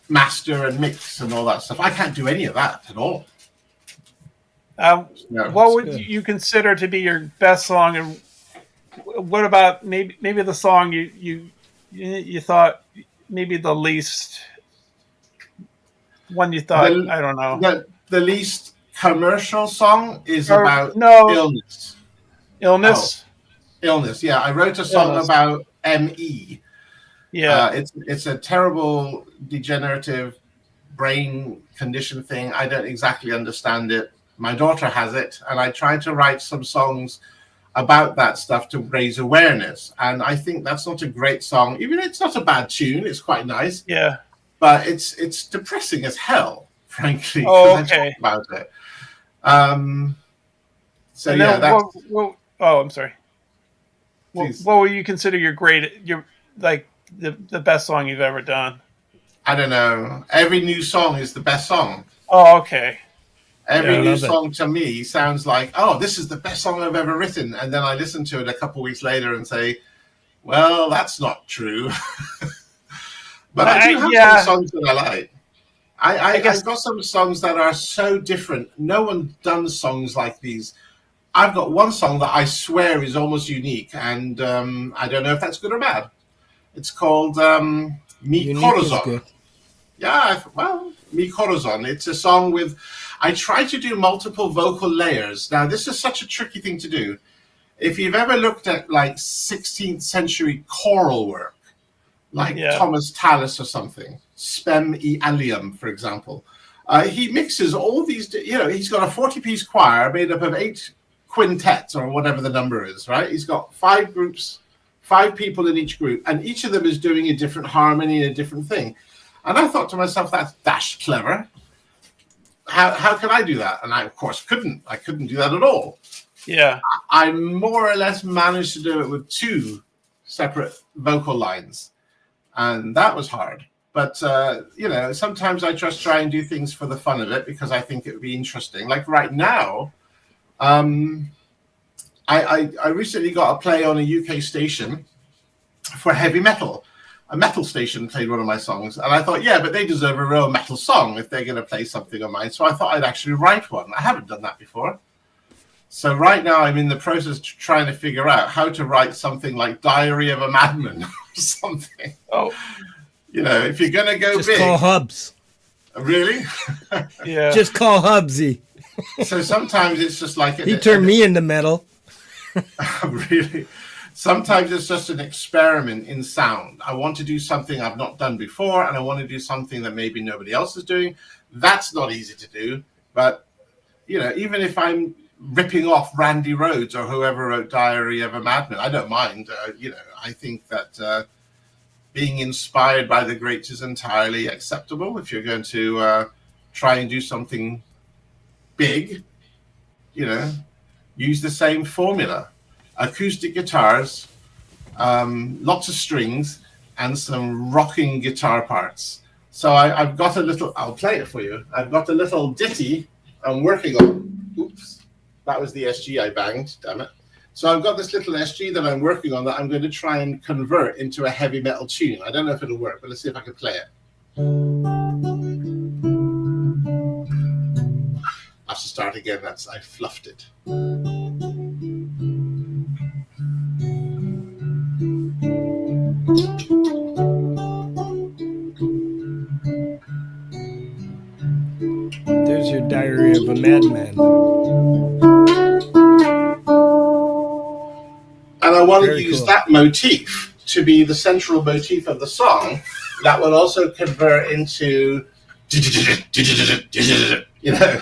master and mix and all that stuff. I can't do any of that at all. What would you consider to be your best song, and what about maybe the song you thought maybe the least one you thought? I don't know. The least commercial song is about illness. Illness. Illness. Yeah, I wrote a song about ME. Yeah, it's a terrible degenerative brain condition thing. I don't exactly understand it. My daughter has it, and I tried to write some songs about that stuff to raise awareness. And I think that's not a great song. Even it's not a bad tune. It's quite nice. Yeah. But it's depressing as hell, frankly. Oh, okay. I talk about it. I'm sorry. What would you consider your the best song you've ever done? I don't know. Every new song is the best song. Oh, okay. Every new song to me sounds like, oh, this is the best song I've ever written. And then I listen to it a couple of weeks later and say, well, that's not true. But I do have some songs that I like. I've got some songs that are so different. No one done songs like these. I've got one song that I swear is almost unique. And I don't know if that's good or bad. It's called Mi Corazon. Yeah, well, Mi Corazon. It's a song with... I try to do multiple vocal layers. Now, this is such a tricky thing to do. If you've ever looked at like 16th century choral work, like Thomas Tallis or something, Spem e Alium, for example, he mixes all these, he's got a 40-piece choir made up of 8 quintets or whatever the number is, right? He's got 5 groups, 5 people in each group, and each of them is doing a different harmony and a different thing. And I thought to myself, that's dashed clever. How can I do that? And I, of course, couldn't. I couldn't do that at all. Yeah. I more or less managed to do it with 2 separate vocal lines. And that was hard. But, sometimes I just try and do things for the fun of it because I think it would be interesting. Like right now, I recently got a play on a UK station for heavy metal. A metal station played one of my songs, and I thought, but they deserve a real metal song if they're going to play something of mine. So I thought I'd actually write one. I haven't done that before. So right now I'm in the process of trying to figure out how to write something like Diary of a Madman or something. Oh. If you're going to go just big. Just call Hubs. Really? Yeah. Just call Hubsy. So sometimes it's just like... He turned me into metal. Really? Sometimes it's just an experiment in sound. I want to do something I've not done before, and I want to do something that maybe nobody else is doing. That's not easy to do. But, even if I'm ripping off Randy Rhoads or whoever wrote Diary of a Madman, I don't mind. I think that being inspired by the greats is entirely acceptable. If you're going to try and do something big, use the same formula. Acoustic guitars, lots of strings, and some rocking guitar parts. So I've got a little, I'll play it for you. I've got a little ditty I'm working on. Oops, that was the SG I banged, damn it. So I've got this little SG that I'm working on that I'm going to try and convert into a heavy metal tune. I don't know if it'll work, but let's see if I can play it. I have to start again, I fluffed it. There's your Diary of a Madman. And I want to Very use cool. that motif to be the central motif of the song. That will also convert into, you know,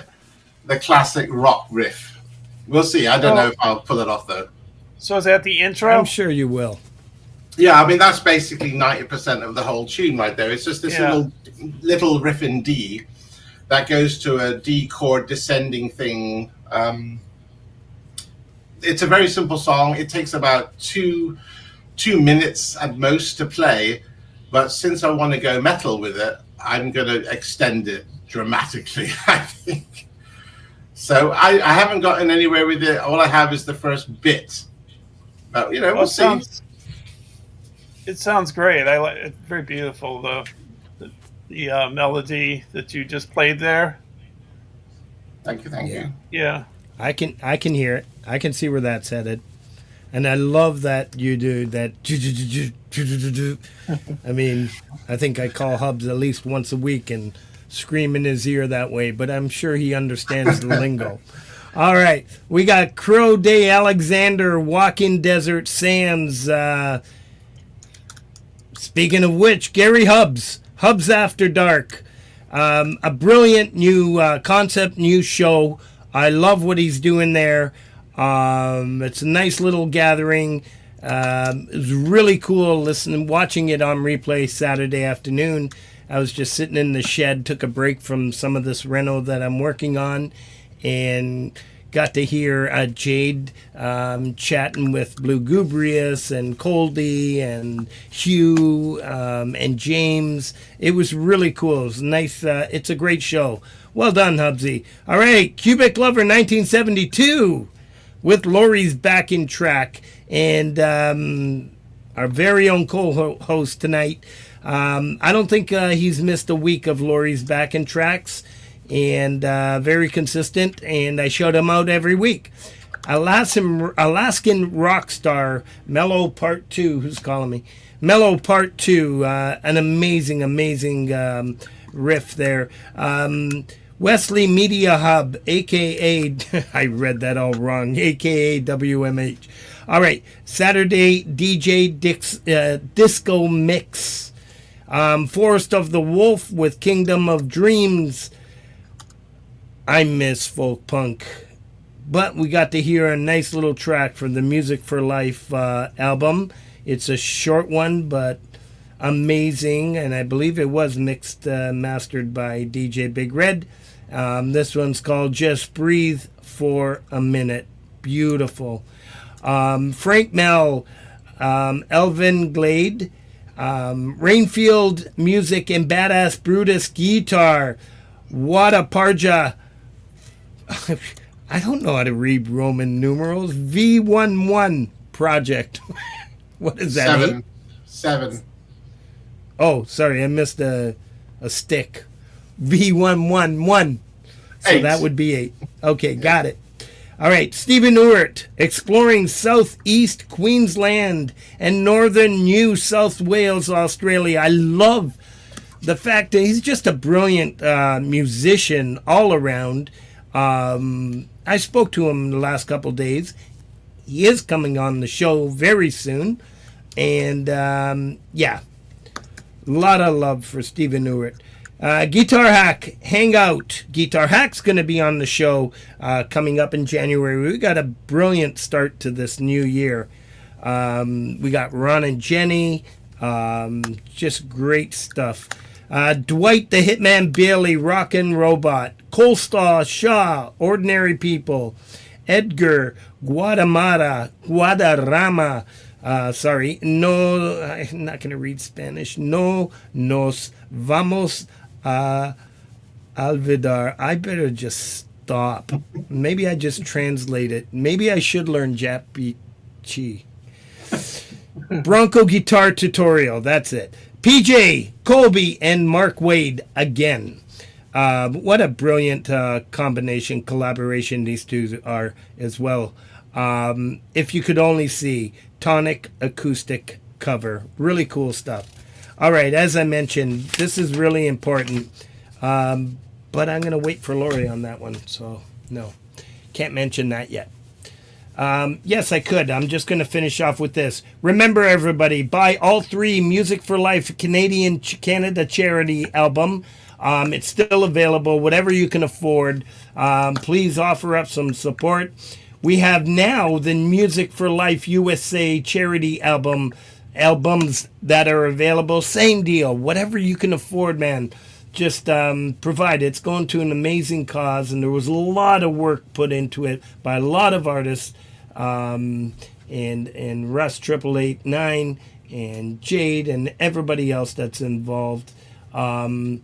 the classic rock riff. We'll see. I don't know if I'll pull it off, though. So is that the intro? I'm sure you will. Yeah, I mean, that's basically 90% of the whole tune right there. It's just this little riff in D that goes to a D chord descending thing. It's a very simple song. It takes about two minutes at most to play. But since I want to go metal with it, I'm going to extend it dramatically, I think. So I haven't gotten anywhere with it. All I have is the first bit. But, you know, we'll see. It sounds great. I like it's very beautiful. The melody that you just played there. Thank you. Yeah. I can hear it. I can see where that's headed. And I love that you do that. I mean, I think I call Hubs at least once a week and scream in his ear that way, but I'm sure he understands the lingo. All right. We got Crow Day Alexander, Walking Desert Sands. Speaking of which, Gary Hubs After Dark. A brilliant new concept, new show. I love what he's doing there. It's a nice little gathering. It was really cool watching it on replay Saturday afternoon. I was just sitting in the shed, took a break from some of this reno that I'm working on, and got to hear Jade chatting with Blue Gubrius and Coldy and Hugh and James. It was really cool. It was nice. It's a great show. Well done, Hubsy. All right, Cubic Lover 1972 with Laurie's backing track and our very own co-host tonight. I don't think he's missed a week of Laurie's backing tracks, and very consistent, and I shout him out every week. Alaskan rock star Mellow Part 2, who's calling me? Mellow Part 2, an amazing riff there. Wesley Media Hub, a.k.a. I read that all wrong, a.k.a. WMH. All right, Saturday DJ Disco Mix. Forest of the Wolf with Kingdom of Dreams. I miss folk punk. But we got to hear a nice little track from the Music for Life album. It's a short one, but amazing. And I believe it was mixed, mastered by DJ Big Red. This one's called Just Breathe for a Minute. Beautiful. Frank Mel, Elvin Glade, Rainfield Music and Badass Brutus Guitar. Wada Parja. I don't know how to read Roman numerals. V11 Project. What is that? Seven. Oh, sorry, I missed a stick. V111. So 8. that would be 8. Okay, got it. All right, Stephen Ewart, exploring southeast Queensland and northern New South Wales, Australia. I love the fact that he's just a brilliant musician all around. I spoke to him the last couple days. He is coming on the show very soon. And, yeah, a lot of love for Stephen Ewart. Guitar Hack Hangout. Guitar Hack's going to be on the show coming up in January. We got a brilliant start to this new year. We got Ron and Jenny. Just great stuff. Dwight the Hitman Bailey, Rockin' Robot. Colstaw Shaw, Ordinary People. Edgar Guadarrama. Sorry, no, I'm not going to read Spanish. No nos vamos a olvidar. I better just stop. Maybe I just translate it. Maybe I should learn Japichi. Bronco guitar tutorial. That's it. PJ, Colby, and Mark Wade again. What a brilliant combination, collaboration these two are as well. If you could only see, tonic acoustic cover. Really cool stuff. All right, as I mentioned, this is really important. But I'm going to wait for Laurie on that one. So, no, can't mention that yet. Yes, I could. I'm just going to finish off with this. Remember, everybody, buy all 3 Music for Life Canada charity album. It's still available, whatever you can afford. Please offer up some support. We have now the Music for Life USA charity albums that are available. Same deal. Whatever you can afford, man. Just provide. It's going to an amazing cause, and there was a lot of work put into it by a lot of artists, and Russ 8889 and Jade and everybody else that's involved. And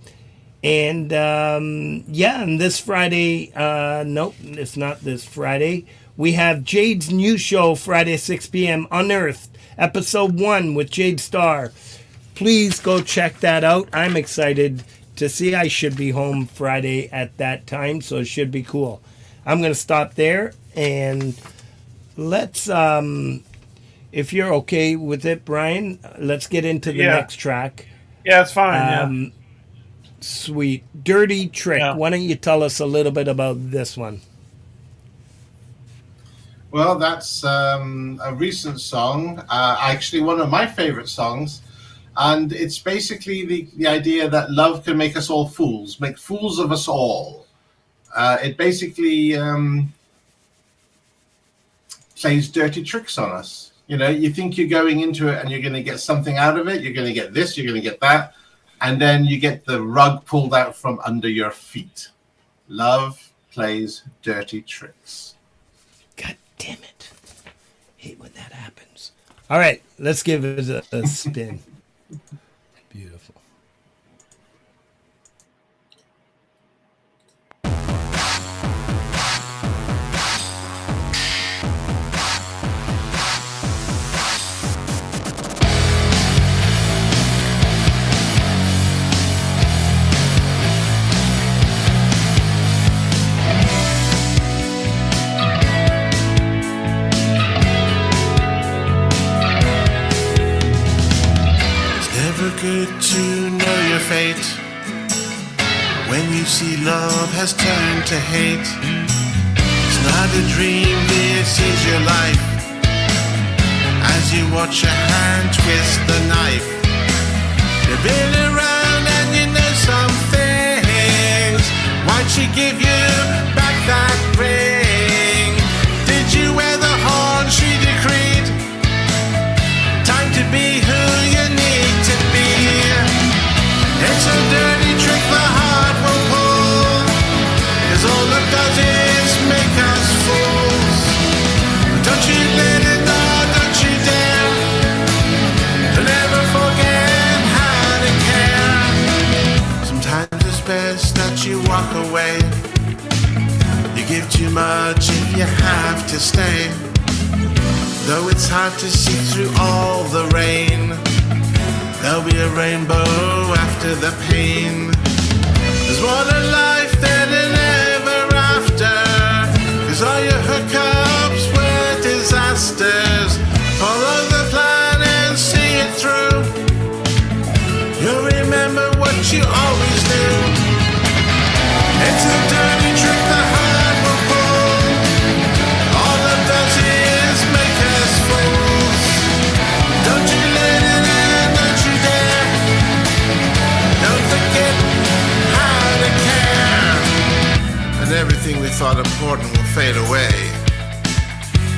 this Friday, nope, it's not this Friday. We have Jade's new show Friday 6 p.m. Unearthed, episode 1 with Jade Starr. Please go check that out. I'm excited to see. I should be home Friday at that time, so it should be cool. I'm going to stop there, and let's, if you're okay with it, Brian, let's get into the next track. Yeah, it's fine. Sweet. Dirty Trick. Yeah. Why don't you tell us a little bit about this one? Well, that's a recent song, actually one of my favorite songs. And it's basically the idea that love can make us all fools, make fools of us all. It basically plays dirty tricks on us. You know, you think you're going into it and you're going to get something out of it. You're going to get this, you're going to get that. And then you get the rug pulled out from under your feet. Love plays dirty tricks. God damn it. Hate when that happens. All right, let's give it a spin. Beautiful. Good to know your fate when you see love has turned to hate. It's not a dream, this is your life. As you watch your hand twist the knife, you've been around and you know some things. Why'd she give you back that ring? Did you wear the horn she decreed? Time to be who you need to be. It's a dirty trick the heart will pull, 'cause all it does is make us fools. Don't you let it know, don't you dare. Don't ever forget how to care. Sometimes it's best that you walk away. You give too much if you have to stay. Though it's hard to see through all the rain, there'll be a rainbow after the pain. There's more to life than an ever after, 'cause all your hookups were disasters. Follow the plan and see it through. You'll remember what you always knew. It's a dirty trick the heart will pull. All it does is make us fools. Don't you let it in, don't you dare. Don't forget how to care. And everything we thought important will fade away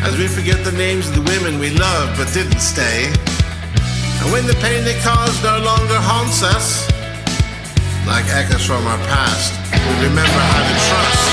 as we forget the names of the women we loved but didn't stay. And when the pain they caused no longer haunts us, like echoes from our past, we remember how to trust.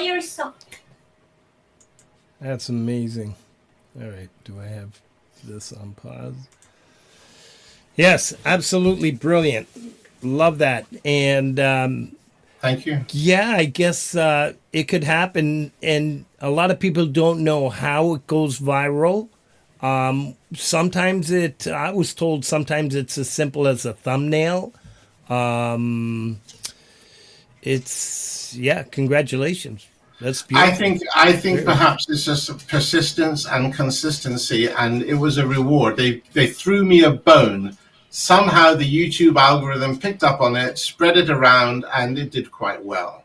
your song. That's amazing. All right, do I have this on pause? Yes, absolutely brilliant. Love that. And Thank you. yeah, I guess it could happen. And a lot of people don't know how it goes viral. Sometimes I was told sometimes it's as simple as a thumbnail. Congratulations. That's beautiful. I think perhaps it's just persistence and consistency, and it was a reward. They threw me a bone. Somehow the YouTube algorithm picked up on it, spread it around, and it did quite well.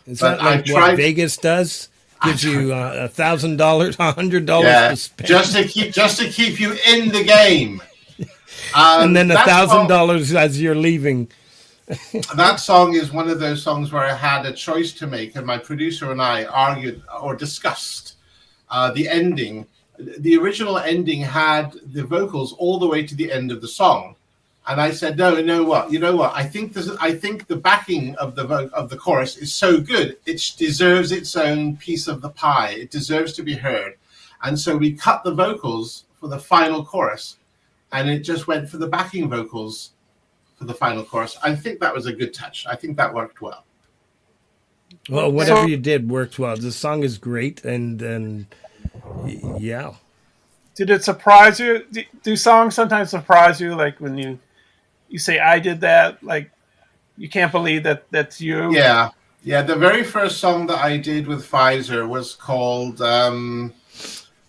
Is that like what Vegas does? Gives you $1,000, $100 to spend, just to keep you in the game. And then $1,000 as you're leaving. That song is one of those songs where I had a choice to make, and my producer and I argued or discussed the ending. The original ending had the vocals all the way to the end of the song, and I said, "No, you know what? I think the backing of the chorus is so good; it deserves its own piece of the pie. It deserves to be heard." And so we cut the vocals for the final chorus, and it just went for the backing vocals for the final chorus. I think that was a good touch. I think that worked well. Well, whatever you did worked well. The song is great, and yeah. Did it surprise you? Do songs sometimes surprise you? Like when you say, "I did that," like you can't believe that's you. Yeah. The very first song that I did with Pfizer was called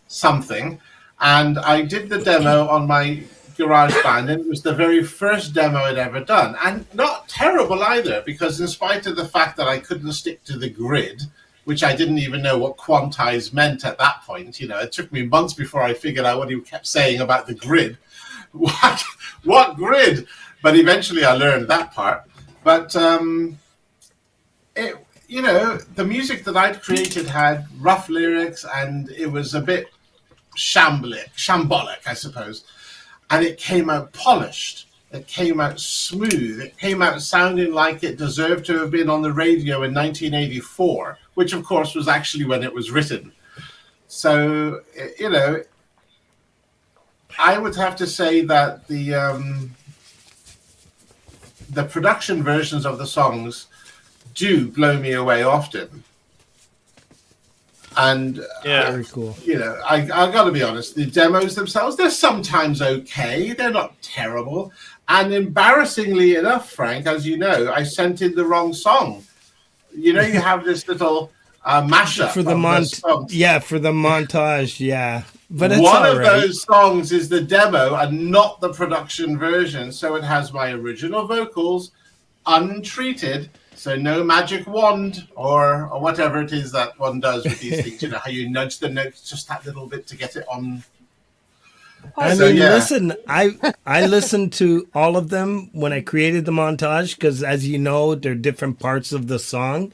Something, and I did the demo on my GarageBand, and it was the very first demo I'd ever done, and not terrible either, because in spite of the fact that I couldn't stick to the grid, which I didn't even know what quantize meant at that point, it took me months before I figured out what he kept saying about the grid. What grid? But eventually I learned that part. But the music that I'd created had rough lyrics, and it was a bit shambolic, I suppose. And it came out polished. It came out smooth. It came out sounding like it deserved to have been on the radio in 1984, which, of course, was actually when it was written. So, I would have to say that the production versions of the songs do blow me away often. And very cool. I got to be honest. The demos themselves, they're sometimes okay. They're not terrible. And embarrassingly enough, Frank, as you know, I sent in the wrong song. You have this little mashup for the for the montage. Yeah, but it's one of those songs is the demo and not the production version. So it has my original vocals untreated. So no magic wand or whatever it is that one does with these things. How you nudge the notes just that little bit to get it on. Listen, I listened to all of them when I created the montage because, as you know, they're different parts of the song.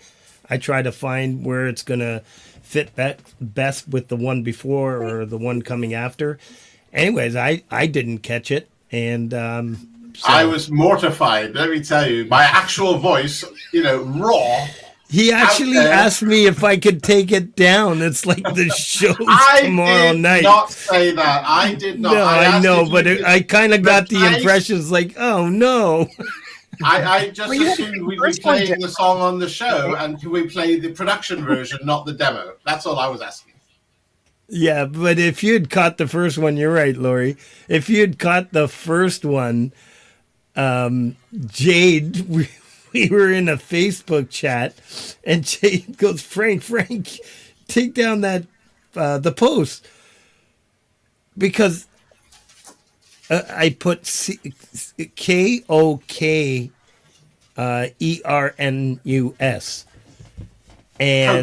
I try to find where it's going to fit best with the one before or the one coming after. Anyways, I didn't catch it, and so I was mortified. Let me tell you, my actual voice, raw. He actually asked me if I could take it down. It's like the show's tomorrow night. I did not say that. I did not. No, I know, but I kind of got the impressions like, oh, no. I just assumed we'd be playing the song on the show, and can we play the production version, not the demo? That's all I was asking. Yeah, but if you'd caught the first one, you're right, Laurie. If you'd caught the first one, Jade, we were in a Facebook chat, and Jade goes, Frank, take down that the post, because I put Kobernus and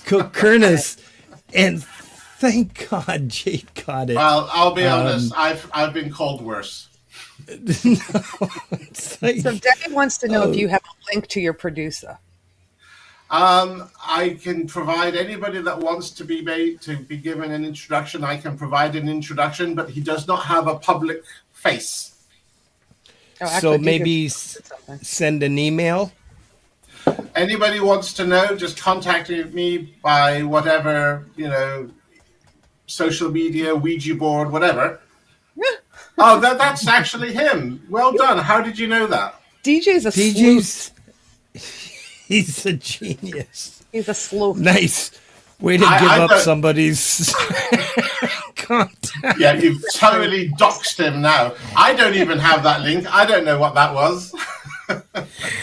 Kobernus, and thank God Jade caught it. Well, I'll be honest, I've been called worse. So Debbie wants to know if you have a link to your producer. I can provide anybody that wants to be given an introduction. I can provide an introduction, but he does not have a public face. So maybe send an email. Anybody wants to know, just contact me by whatever, social media, Ouija board, whatever. Oh, that's actually him. Well done. How did you know that? DJ's a sleuth. He's a genius. He's a sleuth. Nice. Way to give up somebody's contact. Yeah, you've totally doxed him now. I don't even have that link. I don't know what that was.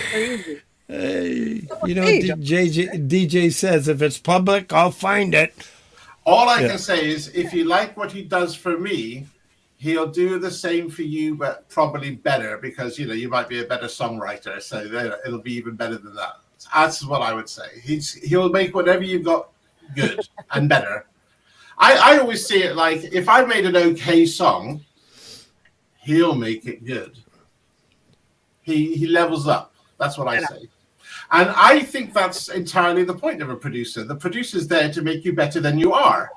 Crazy. Hey, DJ says, if it's public, I'll find it. All I can say is, if you like what he does for me, he'll do the same for you, but probably better, because you might be a better songwriter, so it'll be even better than that. That's what I would say. He'll make whatever you've got good and better. I always see it like, if I made an okay song, he'll make it good. He levels up. That's what I say. And I think that's entirely the point of a producer. The producer's there to make you better than you are,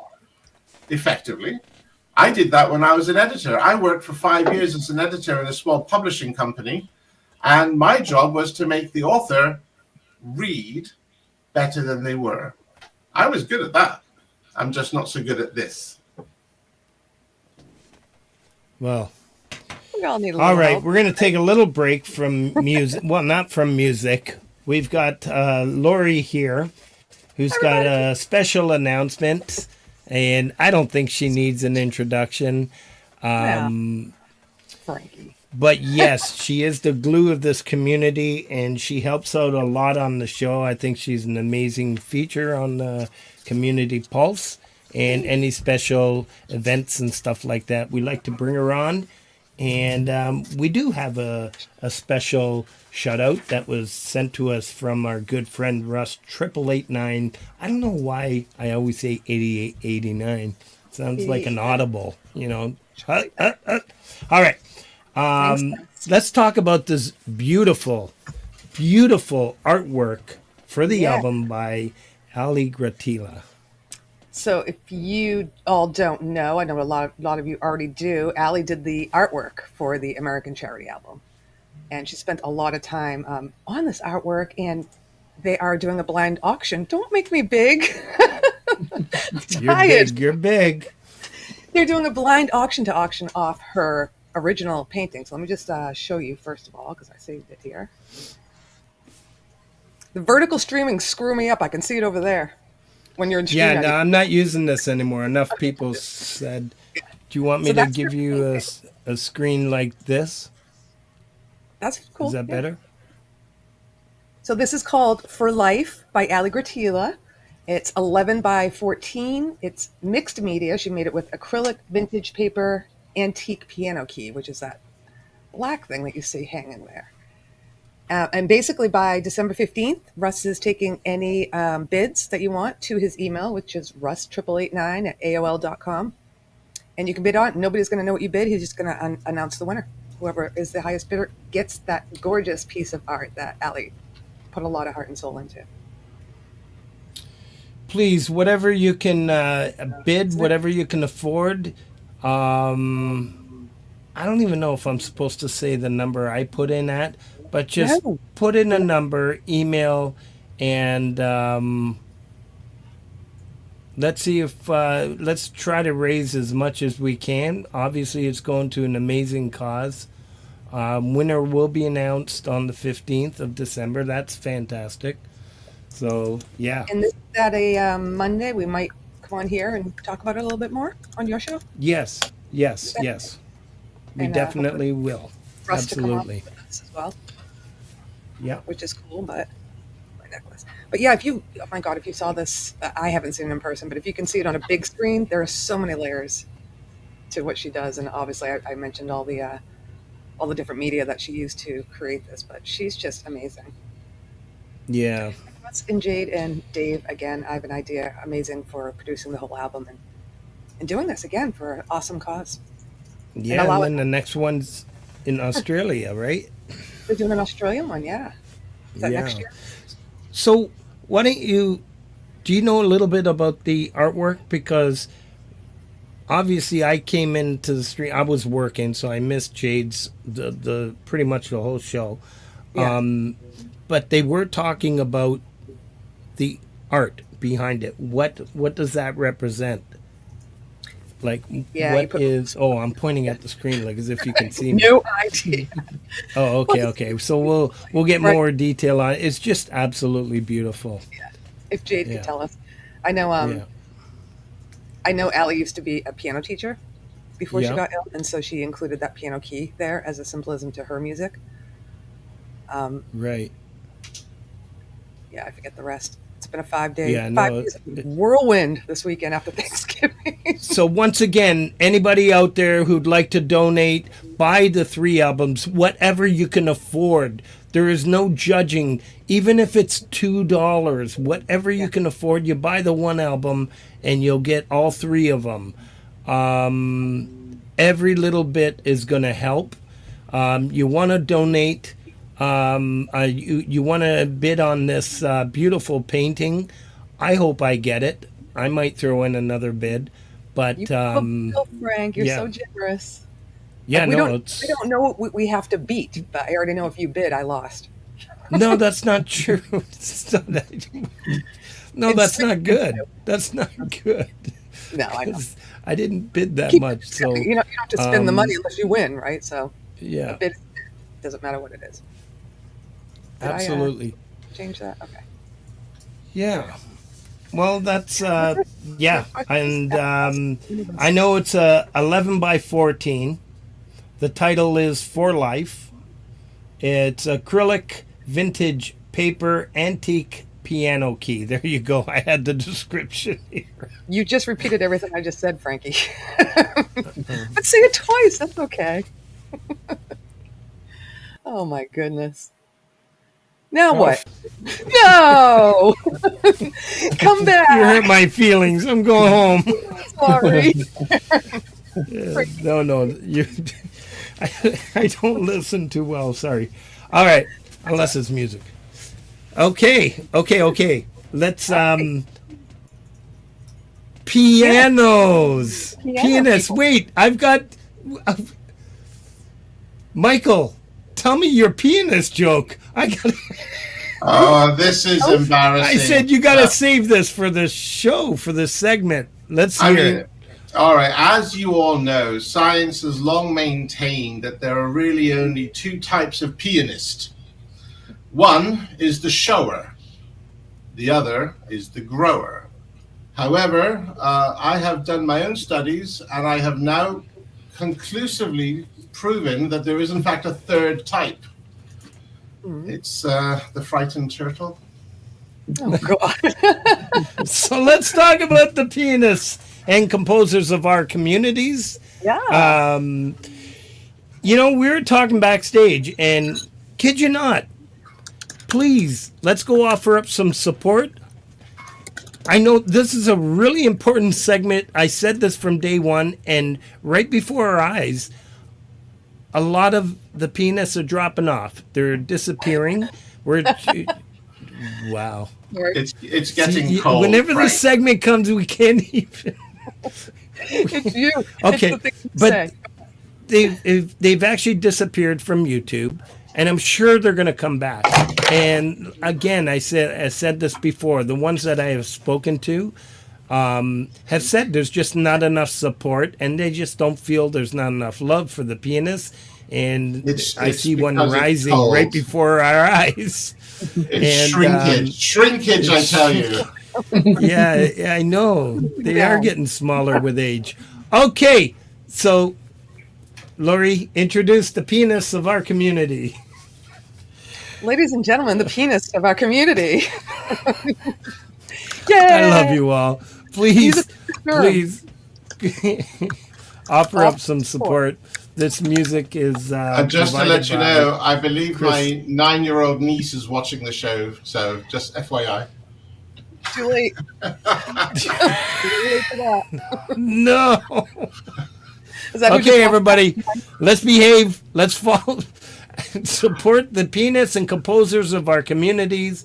effectively. I did that when I was an editor. I worked for 5 years as an editor in a small publishing company, and my job was to make the author read better than they were. I was good at that. I'm just not so good at this. Well, We all need a all little right, help. we're going to take a little break from music. Well, not from music. We've got Laurie here, who's got a special announcement, and I don't think she needs an introduction. Frankie. But yes, she is the glue of this community, and she helps out a lot on the show. I think she's an amazing feature on the Community Pulse, and any special events and stuff like that. We like to bring her on, and we do have a special shout out that was sent to us from our good friend Russ 8889. I don't know why I always say 8889. Sounds like an audible, All right. Let's talk about this beautiful, beautiful artwork for the album by Ali Gratila. So if you all don't know, I know a lot of you already do, Ali did the artwork for the American Charity album. And she spent a lot of time on this artwork, and they are doing a blind auction. Don't make me big. You're big. They're doing a blind auction to auction off her original painting. So let me just show you first of all, because I saved it here. The vertical streaming screw me up. I can see it over there. When you're in stream. Yeah, no, I'm not using this anymore. Enough people said, do you want me to give you a screen like this? That's cool. Is that better? So this is called For Life by Ali Gratila. It's 11 by 14. It's mixed media. She made it with acrylic, vintage paper, antique piano key, which is that black thing that you see hanging there. And basically by December 15th, Russ is taking any bids that you want to his email, which is russ8889@aol.com. And you can bid on it. Nobody's going to know what you bid. He's just going to announce the winner. Whoever is the highest bidder gets that gorgeous piece of art that Ali put a lot of heart and soul into. Please, whatever you can bid, whatever you can afford. I don't even know if I'm supposed to say the number I put in at, but just put in a number, email, and let's see if let's try to raise as much as we can. Obviously, it's going to an amazing cause. Winner will be announced on the 15th of December. That's fantastic. So, yeah. And this is at a Monday. We might come on here and talk about it a little bit more on your show. Yes. We And, definitely will. Russ to come on Absolutely. with us as well. Yeah. Which is cool, but my necklace. But yeah, if you saw this, I haven't seen it in person, but if you can see it on a big screen, there are so many layers to what she does. And obviously I mentioned all the different media that she used to create this, but she's just amazing. Yeah. Russ and Jade and Dave, again, I have an idea, amazing for producing the whole album and doing this again for an awesome cause. Yeah, and then the next one's in Australia, right? They're doing an Australian one, yeah. Is that next year? So why don't do you know a little bit about the artwork? Because obviously I came into the stream, I was working, so I missed Jade's, the pretty much the whole show. Yeah. but they were talking about the art behind it. What does that represent? Like, Yeah, what is? Oh, I'm pointing at the screen like as if you can see me. No idea. Oh, okay. So we'll get Right. more detail on it. It's just absolutely beautiful. If Jade Yeah. could tell us. I know. Yeah. I know Allie used to be a piano teacher before she Yeah. got ill, and so she included that piano key there as a symbolism to her music. Right. Yeah, I forget the rest. It's been a 5 day, Yeah, 5 days whirlwind this weekend after Thanksgiving. So once again, anybody out there who'd like to donate, buy the 3 albums, whatever you can afford. There is no judging, even if it's $2, whatever you can afford. You buy the 1 album, and you'll get all 3 of them. Every little bit is going to help. You want to donate. You want to bid on this beautiful painting. I hope I get it. I might throw in another bid, but You will, Frank. You're so generous. yeah, we no, don't know what we have to beat, but I already know if you bid, I lost. no, that's not true. No, that's not good. That's not good. No, I know. I didn't bid that Keep much, it, so you don't have to spend the money unless you win, right? So yeah, a bid doesn't matter what it is. Did absolutely. I change that? Okay. Yeah. Well, that's yeah, and I know it's 11 by 14. The title is For Life. It's acrylic, vintage, paper, antique piano key. There you go. I had the description here. You just repeated everything I just said, Frankie. But say it twice. That's okay. Oh my goodness. Now what? No! Come You back. hurt my feelings. I'm going home. Sorry. No, you. I don't listen too well. Sorry. All right, unless it's music. Okay. Let's pianos. Pianists. Wait, I've got Michael. Tell me your pianist joke. I got. Oh, this is embarrassing. I said you got to save this for the show, for this segment. Let's hear it. All right. As you all know, science has long maintained that there are really only 2 types of pianist. One is the shower. The other is the grower. However, I have done my own studies, and I have now conclusively proven that there is, in fact, a 3rd type. It's the frightened turtle. Oh, God. So let's talk about the pianists and composers of our communities. Yeah. We were talking backstage, and kid you not, please, let's go offer up some support. I know this is a really important segment. I said this from day one, and right before our eyes, a lot of the pianists are dropping off. They're disappearing. Wow. It's getting cold. Whenever Frank. this segment comes, we can't even. It's you. Okay, It's the thing to but say. they've actually disappeared from YouTube, and I'm sure they're going to come back. And again, I said this before. The ones that I have spoken to have said there's just not enough support, and they just don't feel there's not enough love for the pianists. And I see one rising right before our eyes. It's shrinkage, I tell you. Yeah, I know. They are getting smaller with age. Okay, so Laurie, introduce the pianists of our community. Ladies and gentlemen, the pianist of our community. Yay! I love you all. Please offer up some support. This music is just to let you know, I believe my 9-year-old niece is watching the show, so just FYI. Too late. Too late for that. No. Is that who Okay, just- everybody, let's behave. Let's follow. Support the pianists and composers of our communities.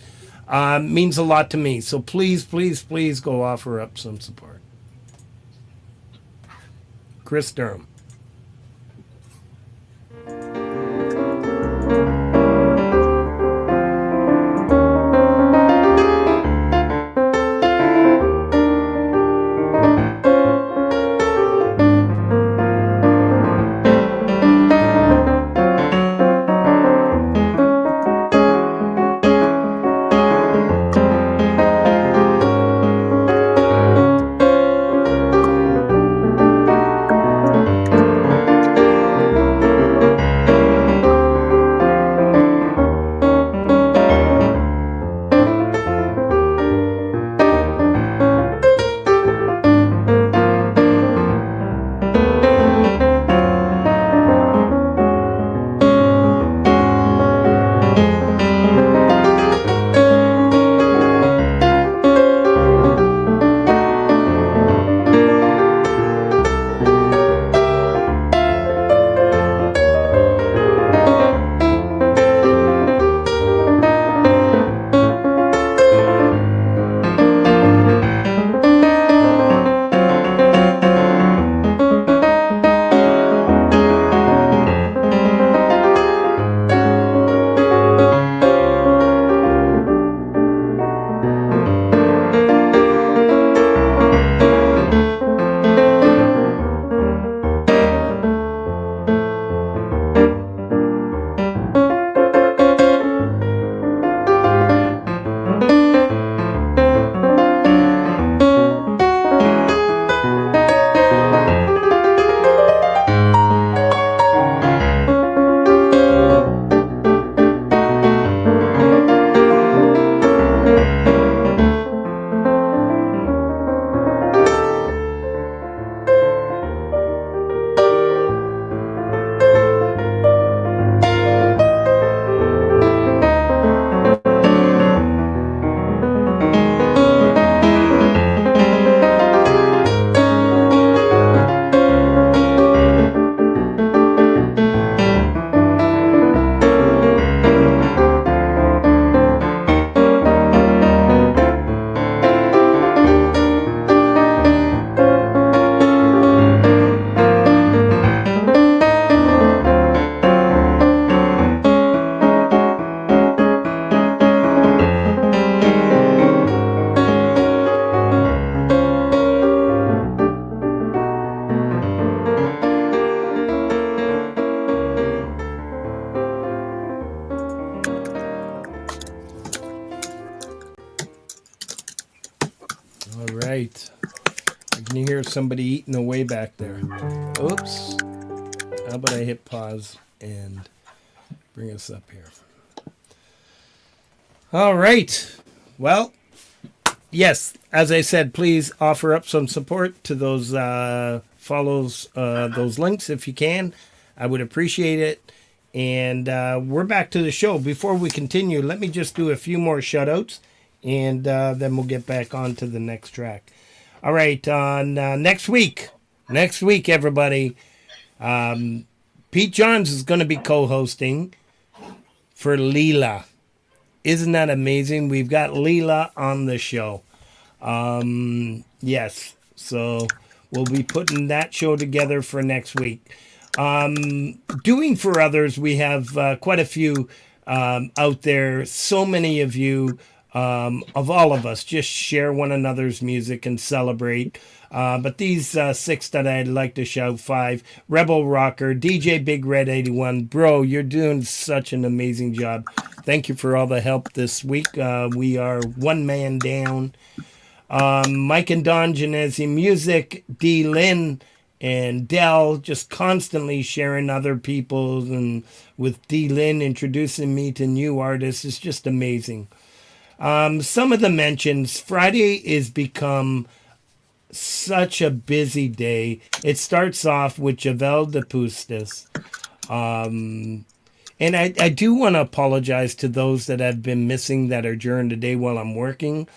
Means a lot to me. So please go offer up some support. Chris Durham. All right. I can hear somebody eating away back there. Oops. How about I hit pause and bring us up here? All right. Well, yes, as I said, please offer up some support to those follows, those links if you can. I would appreciate it. And we're back to the show. Before we continue, let me just do a few more shout-outs, and then we'll get back on to the next track. All right, on next week, everybody, Pete Johns is going to be co-hosting for Leela. Isn't that amazing? We've got Leela on the show. Yes, so we'll be putting that show together for next week. Doing for others, we have quite a few out there. So many of you, of all of us, just share one another's music and celebrate. But these 6 that I'd like to shout: 5, Rebel Rocker, DJ Big Red 81. Bro, you're doing such an amazing job. Thank you for all the help this week. We are one man down. Mike and Don Genesi Music, D. Lynn, and Dell, just constantly sharing other people's, and with D. Lynn introducing me to new artists. It's just amazing. Some of the mentions: Friday is become such a busy day. It starts off with Javel de Pustis. And I do want to apologize to those that have been missing that are during the day while I'm working.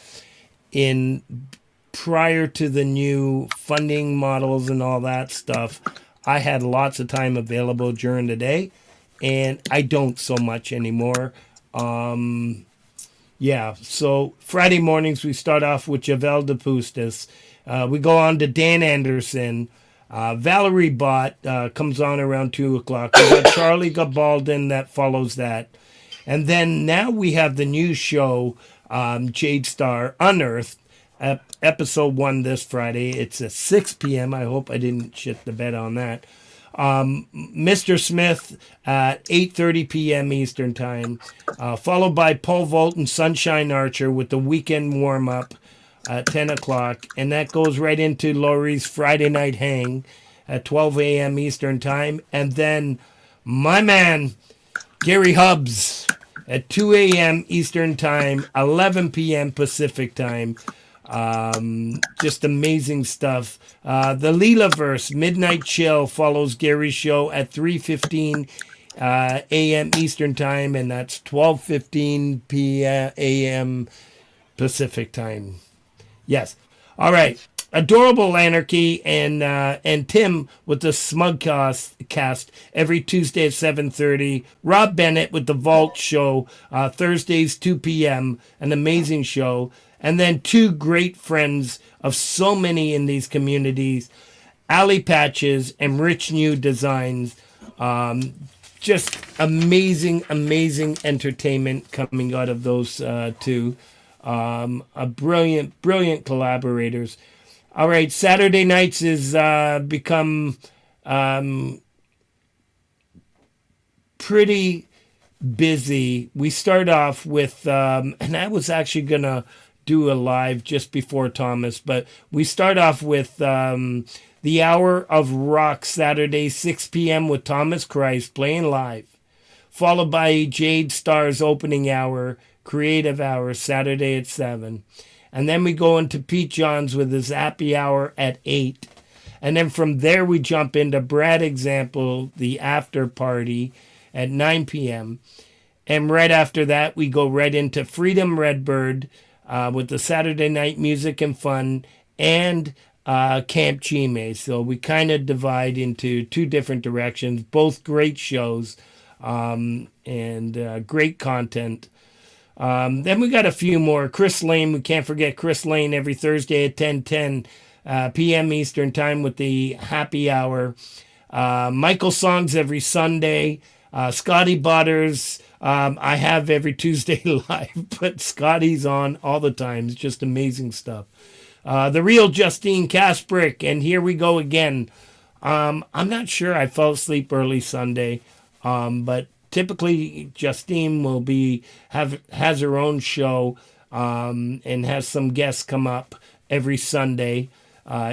Prior to the new funding models and all that stuff, I had lots of time available during the day, and I don't so much anymore. Yeah, so Friday mornings we start off with Javel de Pustis. We go on to Dan Anderson. Valerie Bott comes on around 2 o'clock. We got Charlie Gabaldon that follows that. And then now we have the new show, Jade Starr, Unearthed, episode 1 this Friday. It's at 6 p.m. I hope I didn't shit the bed on that. Mr. Smith at 8:30 p.m. Eastern Time, followed by Paul Volt and Sunshine Archer with the weekend warm-up at 10 o'clock, and that goes right into Laurie's Friday Night Hang at 12 a.m. Eastern Time, and then my man, Gary Hubbs, at 2 a.m. Eastern Time, 11 p.m. Pacific Time. Just amazing stuff. The Leelaverse Midnight Chill follows Gary's show at 3:15 a.m. Eastern Time, and that's 12:15 a.m. Pacific Time. Yes. All right. Adorable Anarchy and Tim with the Smugcast every Tuesday at 7:30. Rob Bennett with the Vault Show Thursdays 2 p.m. An amazing show. And then 2 great friends of so many in these communities, Ali Patches and Rich New Designs. Just amazing entertainment coming out of those 2. Brilliant collaborators. All right, Saturday nights is become pretty busy. We start off with, and I was actually going to do a live just before Thomas, but we start off with the Hour of Rock Saturday, 6 p.m. with Thomas Christ playing live, followed by Jade Starr's opening hour, Creative Hour, Saturday at 7. And then we go into Pete Johns with his happy hour at 8. And then from there we jump into Brad Example, the after party at 9 p.m. And right after that we go right into Freedom Redbird with the Saturday night music and fun and Camp Chime. So we kind of divide into 2 different directions, both great shows and great content. Then we got a few more. Chris Lane, we can't forget Chris Lane every Thursday at 10:10 p.m. Eastern Time with the happy hour. Michael Songs every Sunday. Scotty Butters, I have every Tuesday live, but Scotty's on all the time. It's just amazing stuff. The real Justine Kasprick, and here we go again. I'm not sure. I fell asleep early Sunday, but typically Justine will has her own show and has some guests come up every Sunday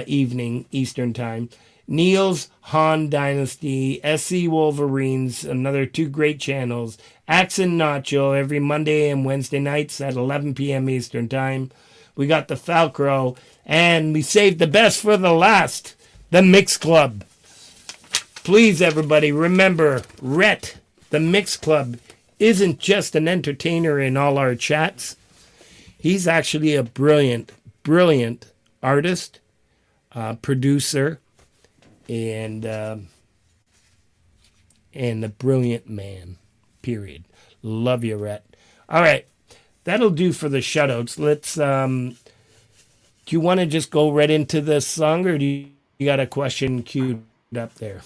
evening Eastern Time. Neil's Han Dynasty, SC Wolverines, another 2 great channels. Axe and Nacho every Monday and Wednesday nights at 11 p.m. Eastern Time. We got the Falcro, and we saved the best for the last, the Mix Club. Please, everybody, remember, Rhett, the Mix Club, isn't just an entertainer in all our chats. He's actually a brilliant, brilliant artist, producer, and a brilliant man, period. Love you, Rhett. All right, that'll do for the shoutouts. Let's, do you want to just go right into this song, or do you got a question queued up there?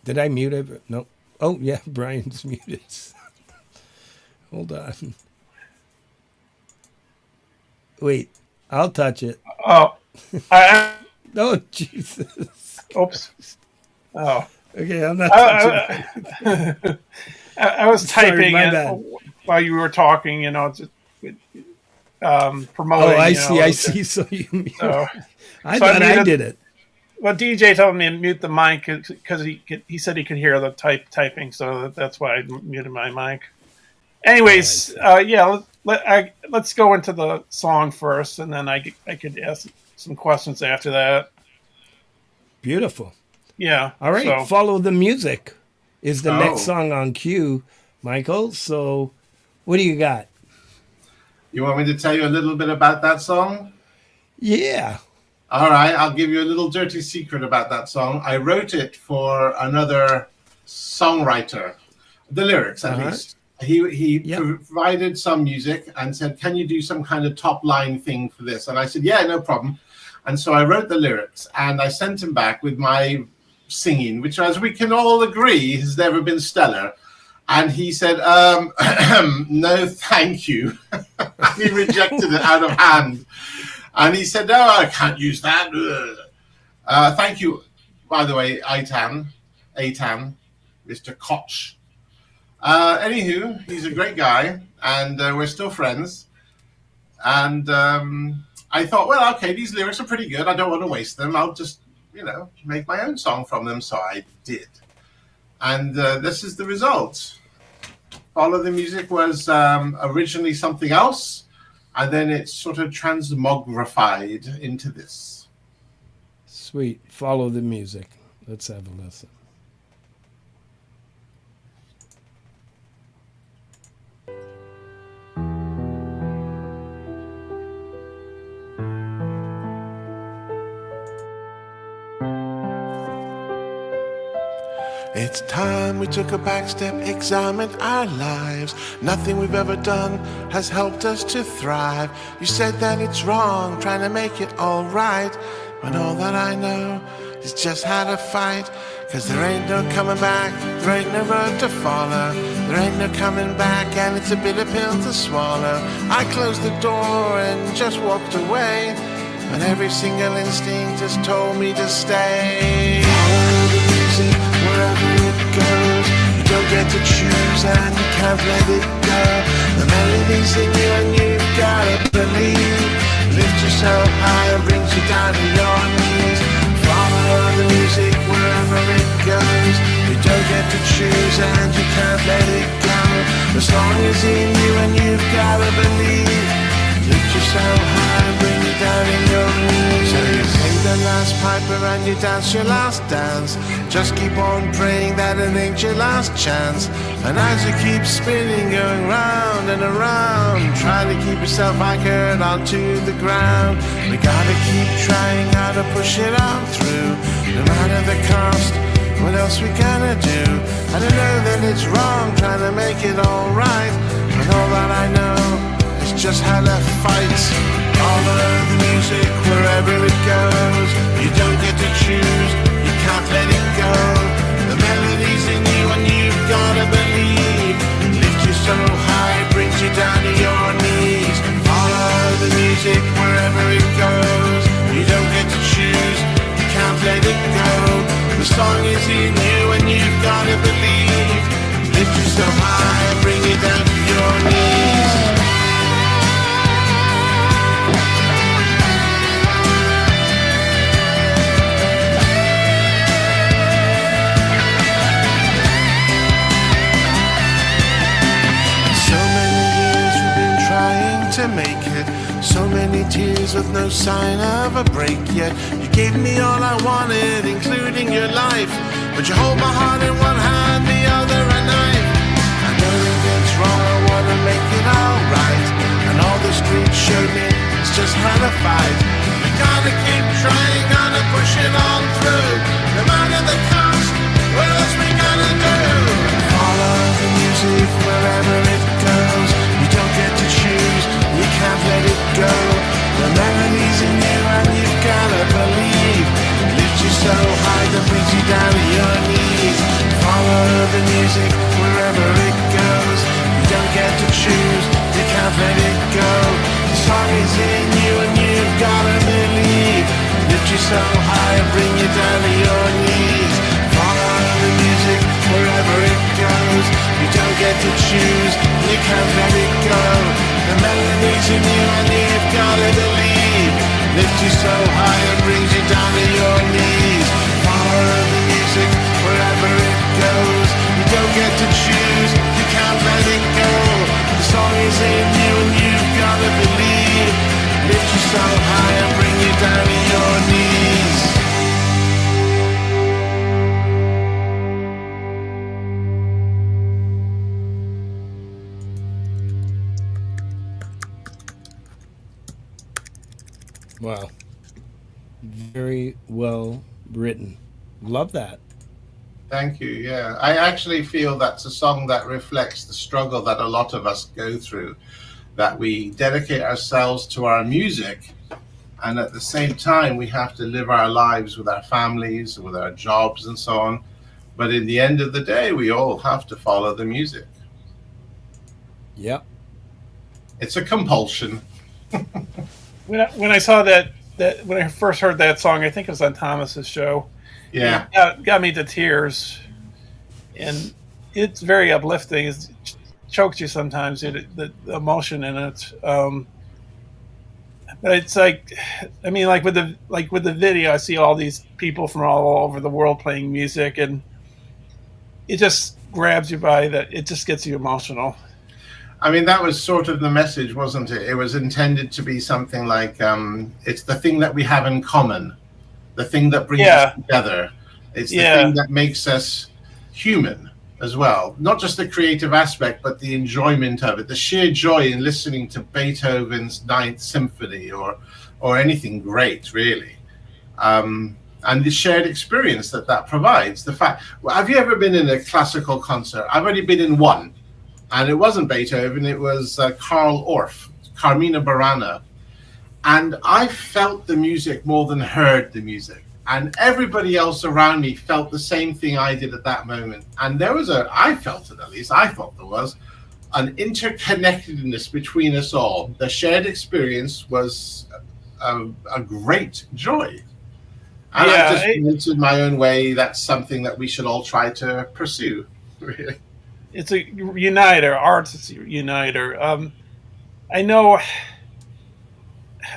Did I mute it? No. Oh, yeah, Brian's muted. Hold on. Wait, I'll touch it. Oh, Oh, Jesus. oops. Oh, Okay, I'm not touching it. I was Sorry, typing my in bad. while you were talking. Just promoting. Oh, I see. So you mute. So, I so I thought I muted- did it. well, DJ told me to mute the mic because he said he could hear the typing, so that's why I muted my mic. Anyways, let's go into the song first, and then I could ask some questions after that. Beautiful. Yeah. All right, So, Follow the Music is the Oh. next song on cue, Michael. So what do you got? You want me to tell you a little bit about that song? Yeah. All right, I'll give you a little dirty secret about that song. I wrote it for another songwriter, the lyrics at least. He provided some music and said, "Can you do some kind of top line thing for this?" And I said, "Yeah, no problem." And so I wrote the lyrics and I sent him back with my singing, which, as we can all agree, has never been stellar. And he said, "No, thank you." He rejected it out of hand. And he said, "No, I can't use that." Thank you, by the way, Aitan, Mr. Koch. Anywho, he's a great guy, and we're still friends. And I thought, well, okay, these lyrics are pretty good. I don't want to waste them. I'll just, make my own song from them. So I did. And this is the result. Follow the Music was originally something else. And then it's sort of transmogrified into this. Sweet. Follow the Music. Let's have a listen. It's time we took a back step, examined our lives. Nothing we've ever done has helped us to thrive. You said that it's wrong, trying to make it all right, when all that I know is just how to fight. Cause there ain't no coming back, there ain't no road to follow, there ain't no coming back, and it's a bitter pill to swallow. I closed the door and just walked away, when every single instinct has told me to stay. Follow the music wherever it goes. You don't get to choose and you can't let it go. The melody's in you and you've gotta believe. Lift yourself high and brings you down to your knees. Follow the music wherever it goes. You don't get to choose and you can't let it go. The song is in you and you've gotta believe. Lift yourself high and bring you down in your knees. So you play the last piper and you dance your last dance. Just keep on praying that it ain't your last chance. And as you keep spinning, going round and around, try to keep yourself anchored onto the ground. We gotta keep trying how to push it on through, no matter the cost. What else we gonna do? I don't know that it's wrong trying to make it all right, and all that I know is just how to fight. Follow the music wherever it goes. You don't get to choose, you can't let it go. The melody's in you and you've gotta believe. Lift you so high, brings you down to your knees. Follow the music wherever it goes. You don't get to choose, you can't let it go. The song is in you and you've gotta believe. Lift you so high, bring you down to your knees. make it. So many tears with no sign of a break yet. You gave me all I wanted, including your life. But you hold my heart in one hand, the other a knife. I know that it's wrong, I wanna make it alright. And all the streets showed me it's just how to fight. We gotta keep trying, gotta push it on through. No matter the cost, what else we gotta do? Follow the music wherever it goes. You don't get to choose, you can't let it go. The melody's in you and you've gotta believe. It lifts you so high that brings you down to your knees. Follow the music wherever it goes. You don't get to choose, you can't let it go. The song is in you and you've gotta believe. Lift you so high and bring you down to your knees. Follow the music wherever it goes. You don't get to choose, you can't let it go. The melody's in you and you've gotta believe. Lift you so high and brings you down to your knees. Follow the music wherever it goes. You don't get to choose, you can't let it go. The song is in you and you've gotta believe. Lift you so high and bring you down to your knees. Wow. Very well written. Love that. Thank you. Yeah, I actually feel that's a song that reflects the struggle that a lot of us go through, that we dedicate ourselves to our music, and at the same time we have to live our lives with our families, with our jobs and so on. But in the end of the day, we all have to follow the music. Yep. It's a compulsion. When I saw that when I first heard that song, I think it was on Thomas's show. Yeah. It got me to tears, and it's very uplifting. It chokes you sometimes, the emotion in it. But it's like, I mean, like with the video, I see all these people from all over the world playing music, and it just grabs you by that. It just gets you emotional. I mean, that was sort of the message, wasn't it? It was intended to be something like, it's the thing that we have in common, the thing that brings us together. It's the thing that makes us human as well. Not just the creative aspect, but the enjoyment of it, the sheer joy in listening to Beethoven's Ninth Symphony or anything great, really. And the shared experience that provides. The fact, have you ever been in a classical concert? I've only been in one. And it wasn't Beethoven, it was Karl Orff, Carmina Burana. And I felt the music more than heard the music. And everybody else around me felt the same thing I did at that moment. And there was I felt it at least, I thought there was an interconnectedness between us all. The shared experience was a great joy. And I just felt in my own way, that's something that we should all try to pursue, really. It's a uniter. Art's a uniter. I know.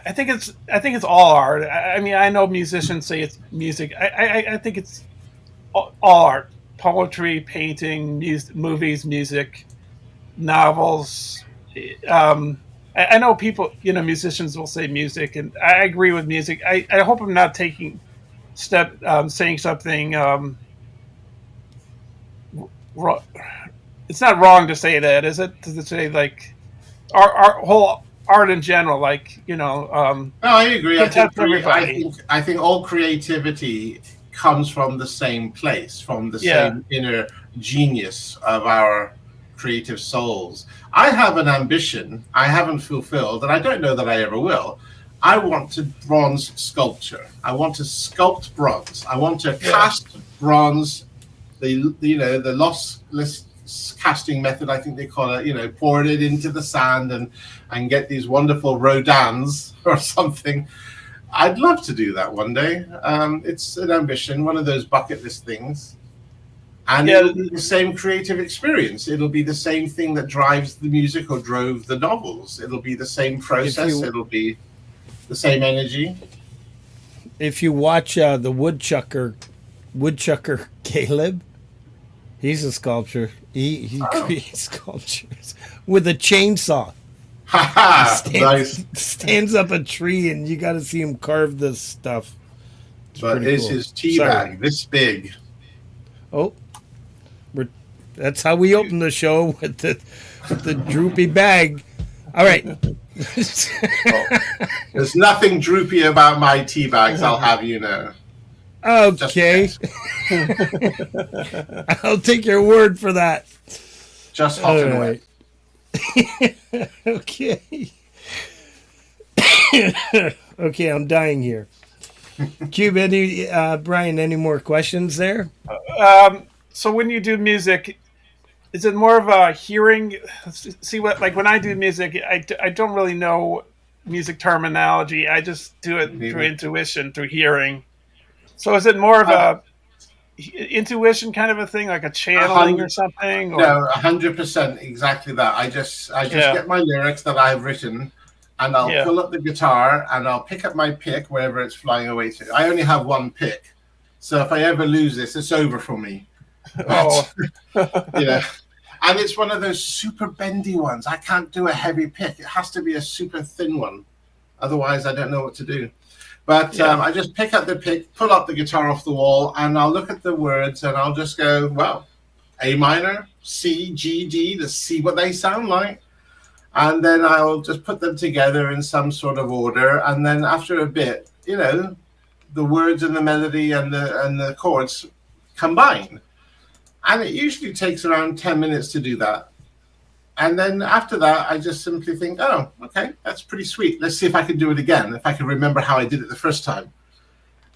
I think it's all art. I mean, I know musicians say it's music. I think it's all art: poetry, painting, movies, music, novels. I know people, musicians will say music, and I agree with music. I hope I'm not saying something. It's not wrong to say that, is it? To say like our whole art in general, like No, I agree. I think all creativity comes from the same place, from the same inner genius of our creative souls. I have an ambition I haven't fulfilled, and I don't know that I ever will. I want to bronze sculpture. I want to sculpt bronze. I want to cast bronze. The lossless casting method, I think they call it, pour it into the sand and get these wonderful Rodins or something. I'd love to do that one day. It's an ambition, one of those bucket list things. And it'll be the same creative experience. It'll be the same thing that drives the music or drove the novels. It'll be the same process. It'll be the same energy. If you watch the woodchucker Caleb, he's a sculptor. He creates sculptures with a chainsaw. Ha Nice. Stands up a tree, and you got to see him carve this stuff. It's But pretty it's cool. his tea Sorry. bag, this big. Oh, that's how we open the show with the droopy bag. All right. There's nothing droopy about my tea bags, I'll have you know. Okay. I'll take your word for that. Just hot and wet. Okay. Okay, I'm dying here. Cube, Brian, any more questions there? So when you do music, is it more of a hearing? See what, like when I do music, I don't really know music terminology. I just do it through intuition, through hearing. So is it more of a intuition kind of a thing, like a channeling or something? Or? No, 100% exactly that. I just get my lyrics that I've written, and I'll pull up the guitar and I'll pick up my pick wherever it's flying away to. I only have one pick, so if I ever lose this, it's over for me. Oh, and it's one of those super bendy ones. I can't do a heavy pick. It has to be a super thin one, otherwise I don't know what to do. But I just pick up the pick, pull up the guitar off the wall, and I'll look at the words and I'll just go, well, A minor, C, G, D, to see what they sound like. And then I'll just put them together in some sort of order. And then after a bit, the words and the melody and the chords combine. And it usually takes around 10 minutes to do that. And then after that, I just simply think, oh, okay, that's pretty sweet. Let's see if I can do it again, if I can remember how I did it the first time.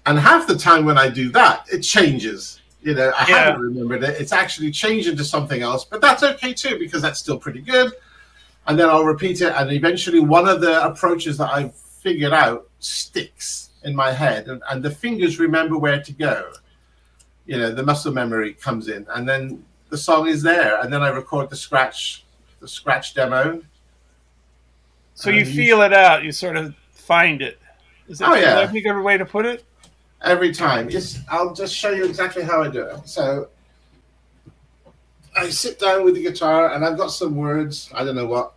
And half the time when I do that, it changes. I haven't remembered it. It's actually changed into something else, but that's okay too, because that's still pretty good. And then I'll repeat it. And eventually one of the approaches that I've figured out sticks in my head, and the fingers remember where to go. The muscle memory comes in, and then the song is there. And then I record the scratch demo. So you feel it out. You sort of find it. Is that a good way to put it? Every time. I'll just show you exactly how I do it. So I sit down with the guitar, and I've got some words. I don't know what.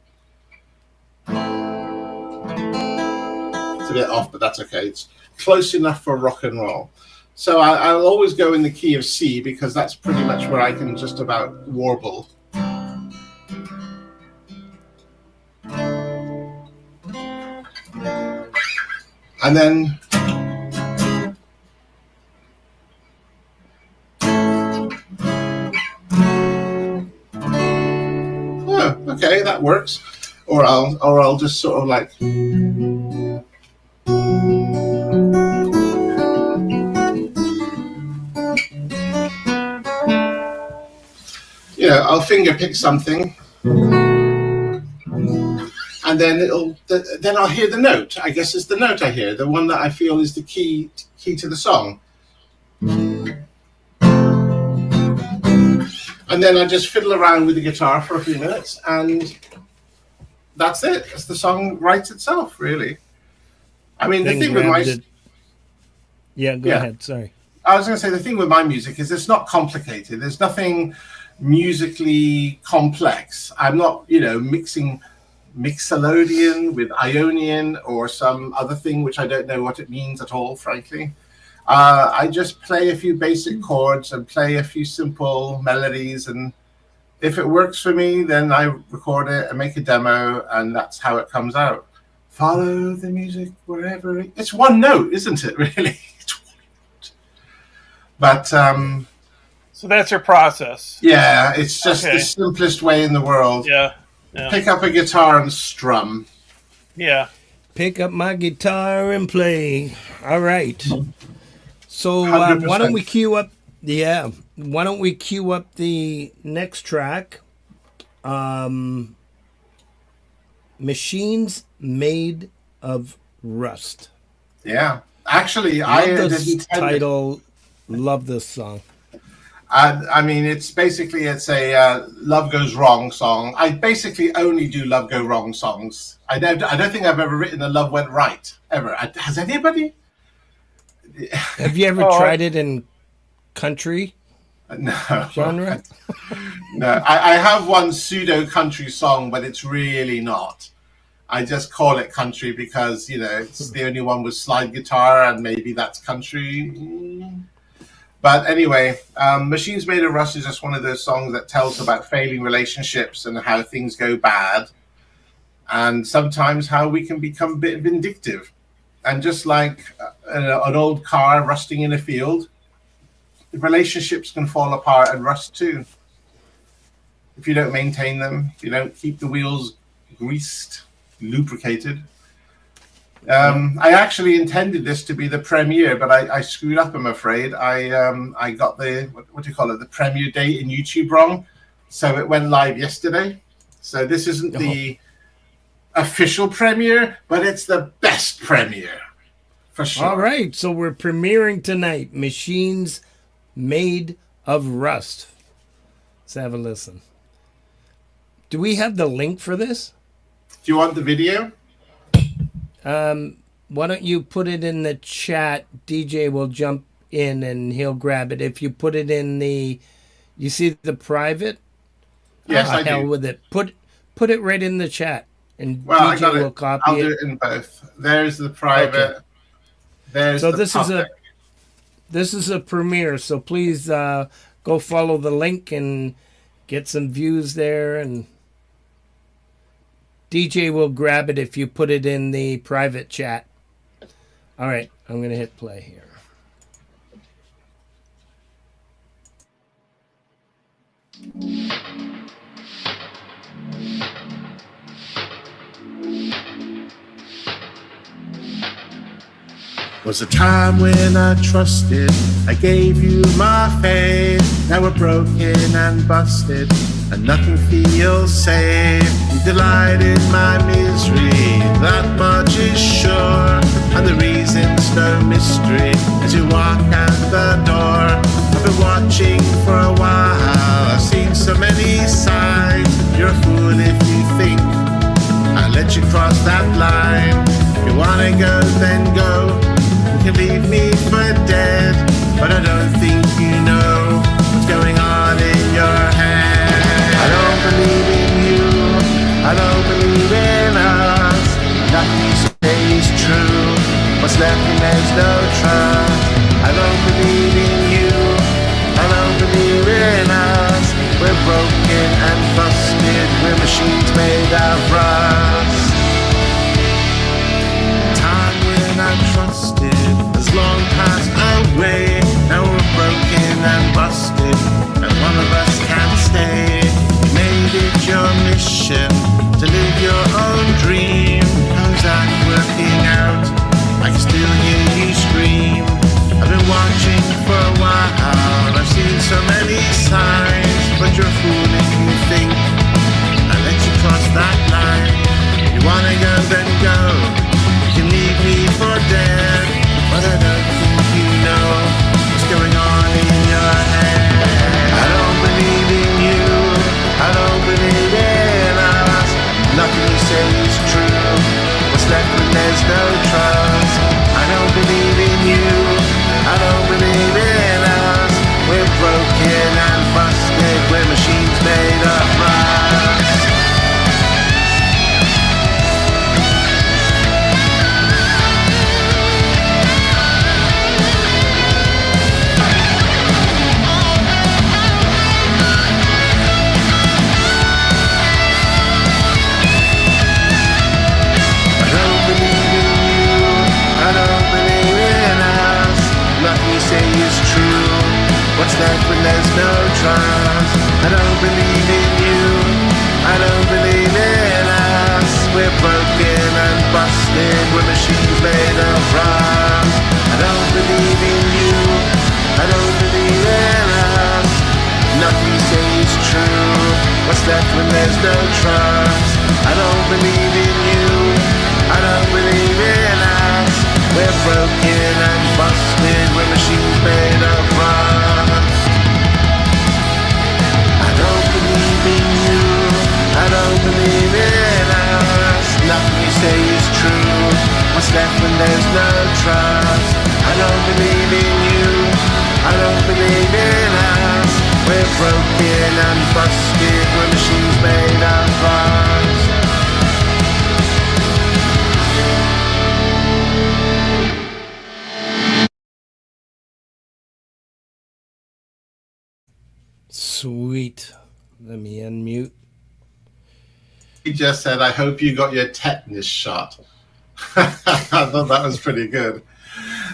It's a bit off, but that's okay. It's close enough for rock and roll. So I'll always go in the key of C, because that's pretty much where I can just about warble. And then okay, that works. Or I'll just sort of like I'll finger pick something, and then I'll hear the note. I guess it's the note I hear, the one that I feel is the key to the song. And then I just fiddle around with the guitar for a few minutes, and that's it. It's the song writes itself, really. I mean, the thing with my go ahead. Sorry, I was going to say the thing with my music is it's not complicated. There's nothing musically complex. I'm not, mixing Mixolydian with Ionian or some other thing which I don't know what it means at all, frankly. I just play a few basic chords and play a few simple melodies, and if it works for me, then I record it and make a demo, and that's how it comes out. Follow the music wherever it's one note, isn't it, really? It's one note. But so that's your process. Yeah, it's just the simplest way in the world. Yeah. Pick up a guitar and strum. Yeah. Pick up my guitar and play. All right. So why don't we cue up? Yeah. Why don't we cue up the next track? Machines Made of Rust. Yeah. Actually, love this title. Love this song. I mean, it's a Love Goes Wrong song. I basically only do Love Go Wrong songs. I don't think I've ever written a Love Went Right, ever. Has anybody? Have you ever tried it in country genre? No, I have one pseudo country song, but it's really not. I just call it country because, you know, it's the only one with slide guitar, and maybe that's country. But anyway, Machines Made of Rust is just one of those songs that tells about failing relationships and how things go bad, and sometimes how we can become a bit vindictive. And just like an old car rusting in a field, relationships can fall apart and rust too. If you don't maintain them, if you don't keep the wheels greased, lubricated. I actually intended this to be the premiere, but I screwed up, I'm afraid. I got the, what do you call it, the premiere date in YouTube wrong. So it went live yesterday. So this isn't the official premiere, but it's the best premiere, for sure. All right, so we're premiering tonight, Machines Made of Rust. Let's have a listen. Do we have the link for this? Do you want the video? Why don't you put it in the chat? DJ will jump in and he'll grab it. If you put it in the, you see the private? Yes, I hell do. with it. Put it right in the chat, and Well, I DJ got will it. copy I'll it. do it in both. There's the private. Okay. There's So the this public. this is a premiere. So please go follow the link and get some views there. And DJ will grab it if you put it in the private chat. All right, I'm gonna hit play here. Was a time when I trusted, I gave you my faith. Now we're broken and busted, and nothing feels safe. You delight in my misery, that much is sure. And the reason's no mystery as you walk out the door. I've been watching for a while, I've seen so many signs. You're a fool if you think I let you cross that line. If you wanna go, then go. You can leave me for dead, but I don't think you know what's going on in your head. I don't believe in you, I don't believe in us. Nothing you say is true, what's left when there's no trust. I don't believe in you, I don't believe in us. We're broken and busted, we're machines made of rust. Time when I trusted has long passed away. Now we're broken and busted, and one of us can't stay. You made it your mission to live your own dream. How's that working out? I can still hear you scream. I've been watching for a while, I've seen so many signs. But you're a fool if you think I let you cross that line. You wanna go, then go. You can leave me for dead, but I don't think you know what's going on in your head. I don't believe in you, I don't believe in us. Nothing you say is true, what's left when there's no trust. I don't believe in you, I don't believe in us. We're broken and busted, we're machines made of rust. What's left when there's no trust? I don't believe in you, I don't believe in us. We're broken and busted, we're machines made of rust. I don't believe in you, I don't believe in us. Nothing you say is true, what's left when there's no trust? I don't believe in you, I don't believe in us. We're broken and busted, we're machines made of rust. I don't believe in you, I don't believe in us. Nothing you say is true, what's left when there's no trust? I don't believe in you, I don't believe in us. We're broken and busted, we're machines made of rust. Sweet. Let me unmute. He just said, I hope you got your tetanus shot. I thought that was pretty good.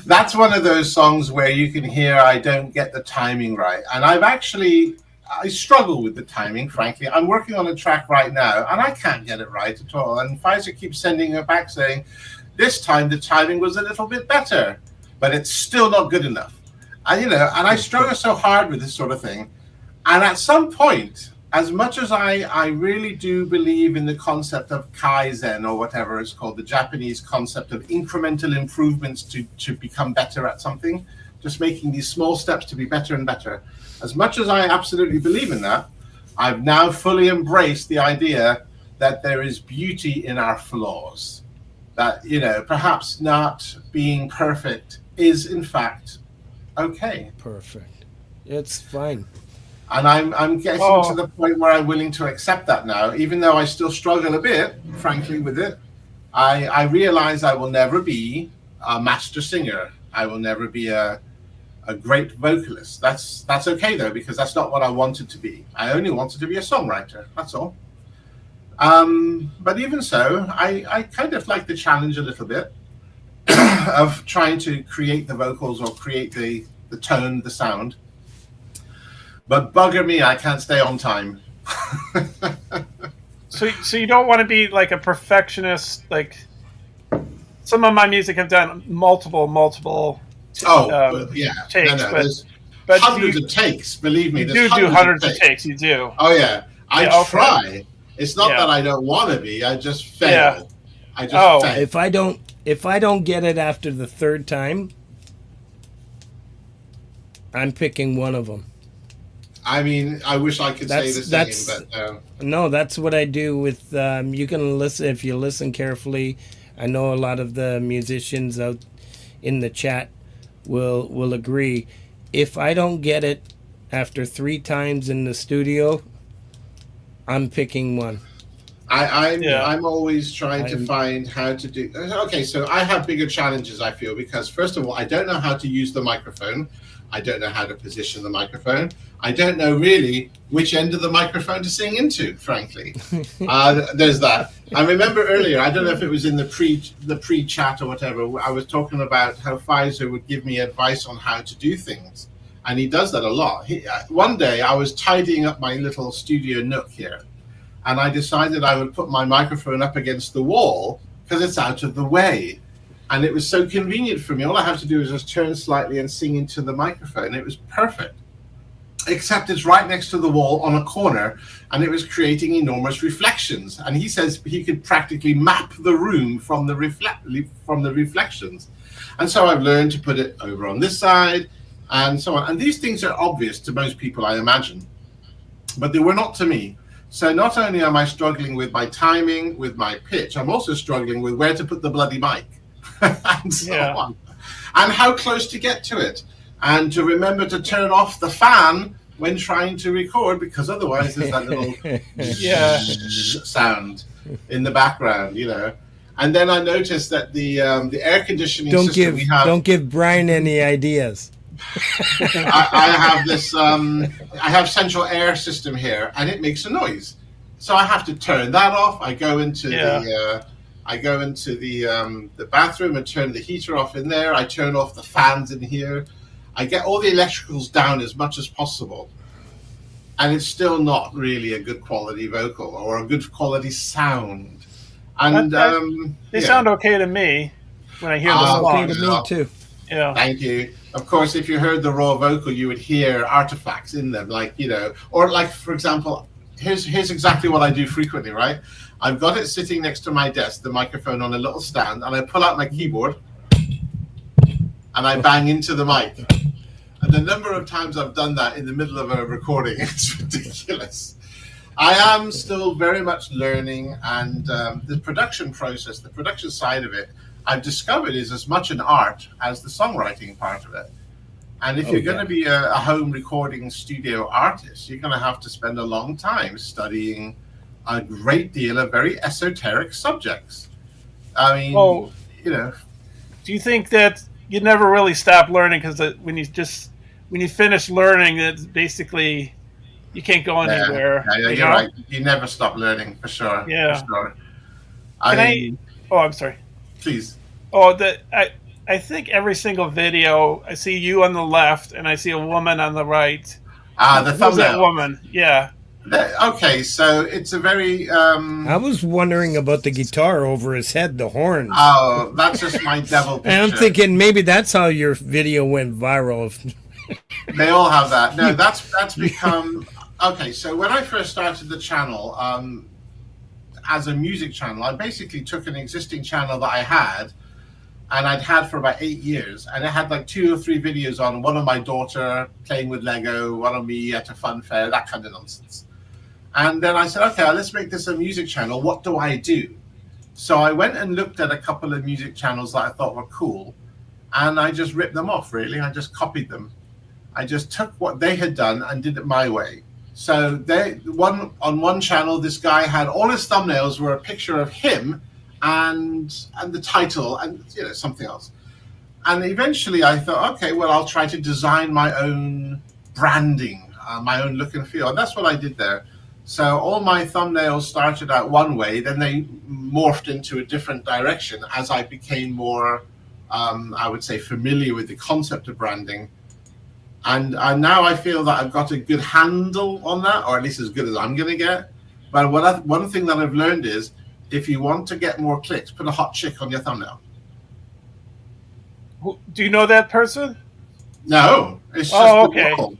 That's one of those songs where you can hear I don't get the timing right. And I struggle with the timing, frankly. I'm working on a track right now, and I can't get it right at all. And Pfizer keeps sending it back saying, this time the timing was a little bit better, but it's still not good enough. And I struggle so hard with this sort of thing. And at some point, as much as I really do believe in the concept of Kaizen, or whatever it's called, the Japanese concept of incremental improvements to become better at something, just making these small steps to be better and better. As much as I absolutely believe in that, I've now fully embraced the idea that there is beauty in our flaws. That, perhaps not being perfect is in fact okay. Perfect. It's fine. And I'm getting to the point where I'm willing to accept that now, even though I still struggle a bit, frankly, with it. I realize I will never be a master singer. I will never be a great vocalist. That's okay, though, because that's not what I wanted to be. I only wanted to be a songwriter. That's all. But even so, I kind of like the challenge a little bit of trying to create the vocals or create the tone, the sound. But bugger me, I can't stay on time. So you don't want to be like a perfectionist. Like some of my music have done multiple takes, no, but hundreds of takes. Believe me, you do hundreds of takes. You do. Oh yeah, I try. Okay. It's not that I don't want to be. I just fail. Yeah. I just fail. If I don't get it after the third time, I'm picking one of them. I mean, I wish I could say the same, but no, that's what I do with. You can listen if you listen carefully. I know a lot of the musicians out in the chat will agree. If I don't get it after 3 times in the studio, I'm picking one. I'm always trying to find how to do. Okay, so I have bigger challenges, I feel, because first of all, I don't know how to use the microphone. I don't know how to position the microphone. I don't know really which end of the microphone to sing into, frankly. There's that. I remember earlier, I don't know if it was in the pre-chat or whatever, I was talking about how Pfizer would give me advice on how to do things. And he does that a lot. One day I was tidying up my little studio nook here, and I decided I would put my microphone up against the wall because it's out of the way. And it was so convenient for me. All I have to do is just turn slightly and sing into the microphone. It was perfect. Except it's right next to the wall on a corner, and it was creating enormous reflections. And he says he could practically map the room from the reflections. And so I've learned to put it over on this side and so on. And these things are obvious to most people, I imagine, but they were not to me. So not only am I struggling with my timing, with my pitch, I'm also struggling with where to put the bloody mic. And so on, and how close to get to it, and to remember to turn off the fan when trying to record, because otherwise there's that little sound in the background, And then I noticed that the air conditioning system we have. Don't give Brian any ideas. I have this. I have central air system here, and it makes a noise, so I have to turn that off. I go into the bathroom and turn the heater off in there. I turn off the fans in here. I get all the electricals down as much as possible. And it's still not really a good quality vocal or a good quality sound. And they sound okay to me when I hear the song. Okay to me too. Yeah. Thank you. Of course, if you heard the raw vocal, you would hear artifacts in them, or for example, here's exactly what I do frequently, right? I've got it sitting next to my desk, the microphone on a little stand, and I pull out my keyboard and I bang into the mic. And the number of times I've done that in the middle of a recording is ridiculous. I am still very much learning, and the production process, the production side of it, I've discovered is as much an art as the songwriting part of it. And if you're going to be a home recording studio artist, you're going to have to spend a long time studying a great deal of very esoteric subjects. I mean, do you think that you never really stop learning? Because when you finish learning, it's basically you can't go Yeah, anywhere. yeah, you you're know? right. You never stop learning, for sure. Yeah. For sure. Can I? Oh, I'm sorry. Please. Oh, I think every single video I see you on the left and I see a woman on the right. The Who's that thumbnail. woman? Yeah. Okay, so it's a very. I was wondering about the guitar over his head, the horns. Oh, that's just my devil picture. And I'm thinking maybe that's how your video went viral. They all have that. No, that's become okay. So when I first started the channel, as a music channel, I basically took an existing channel that I had, and I'd had for about 8 years, and it had like 2 or 3 videos on, one of my daughter playing with Lego, one of me at a fun fair, that kind of nonsense. And then I said, okay, let's make this a music channel. What do I do? So I went and looked at a couple of music channels that I thought were cool, and I just ripped them off, really. I just copied them. I just took what they had done and did it my way. So on one channel, this guy had all his thumbnails were a picture of him and the title and something else. And eventually I thought, okay, well, I'll try to design my own branding, my own look and feel. And that's what I did there. So all my thumbnails started out one way, then they morphed into a different direction as I became more, I would say, familiar with the concept of branding. And now I feel that I've got a good handle on that, or at least as good as I'm going to get. But one thing that I've learned is, if you want to get more clicks, put a hot chick on your thumbnail. Do you know that person? No, it's just okay. Normal.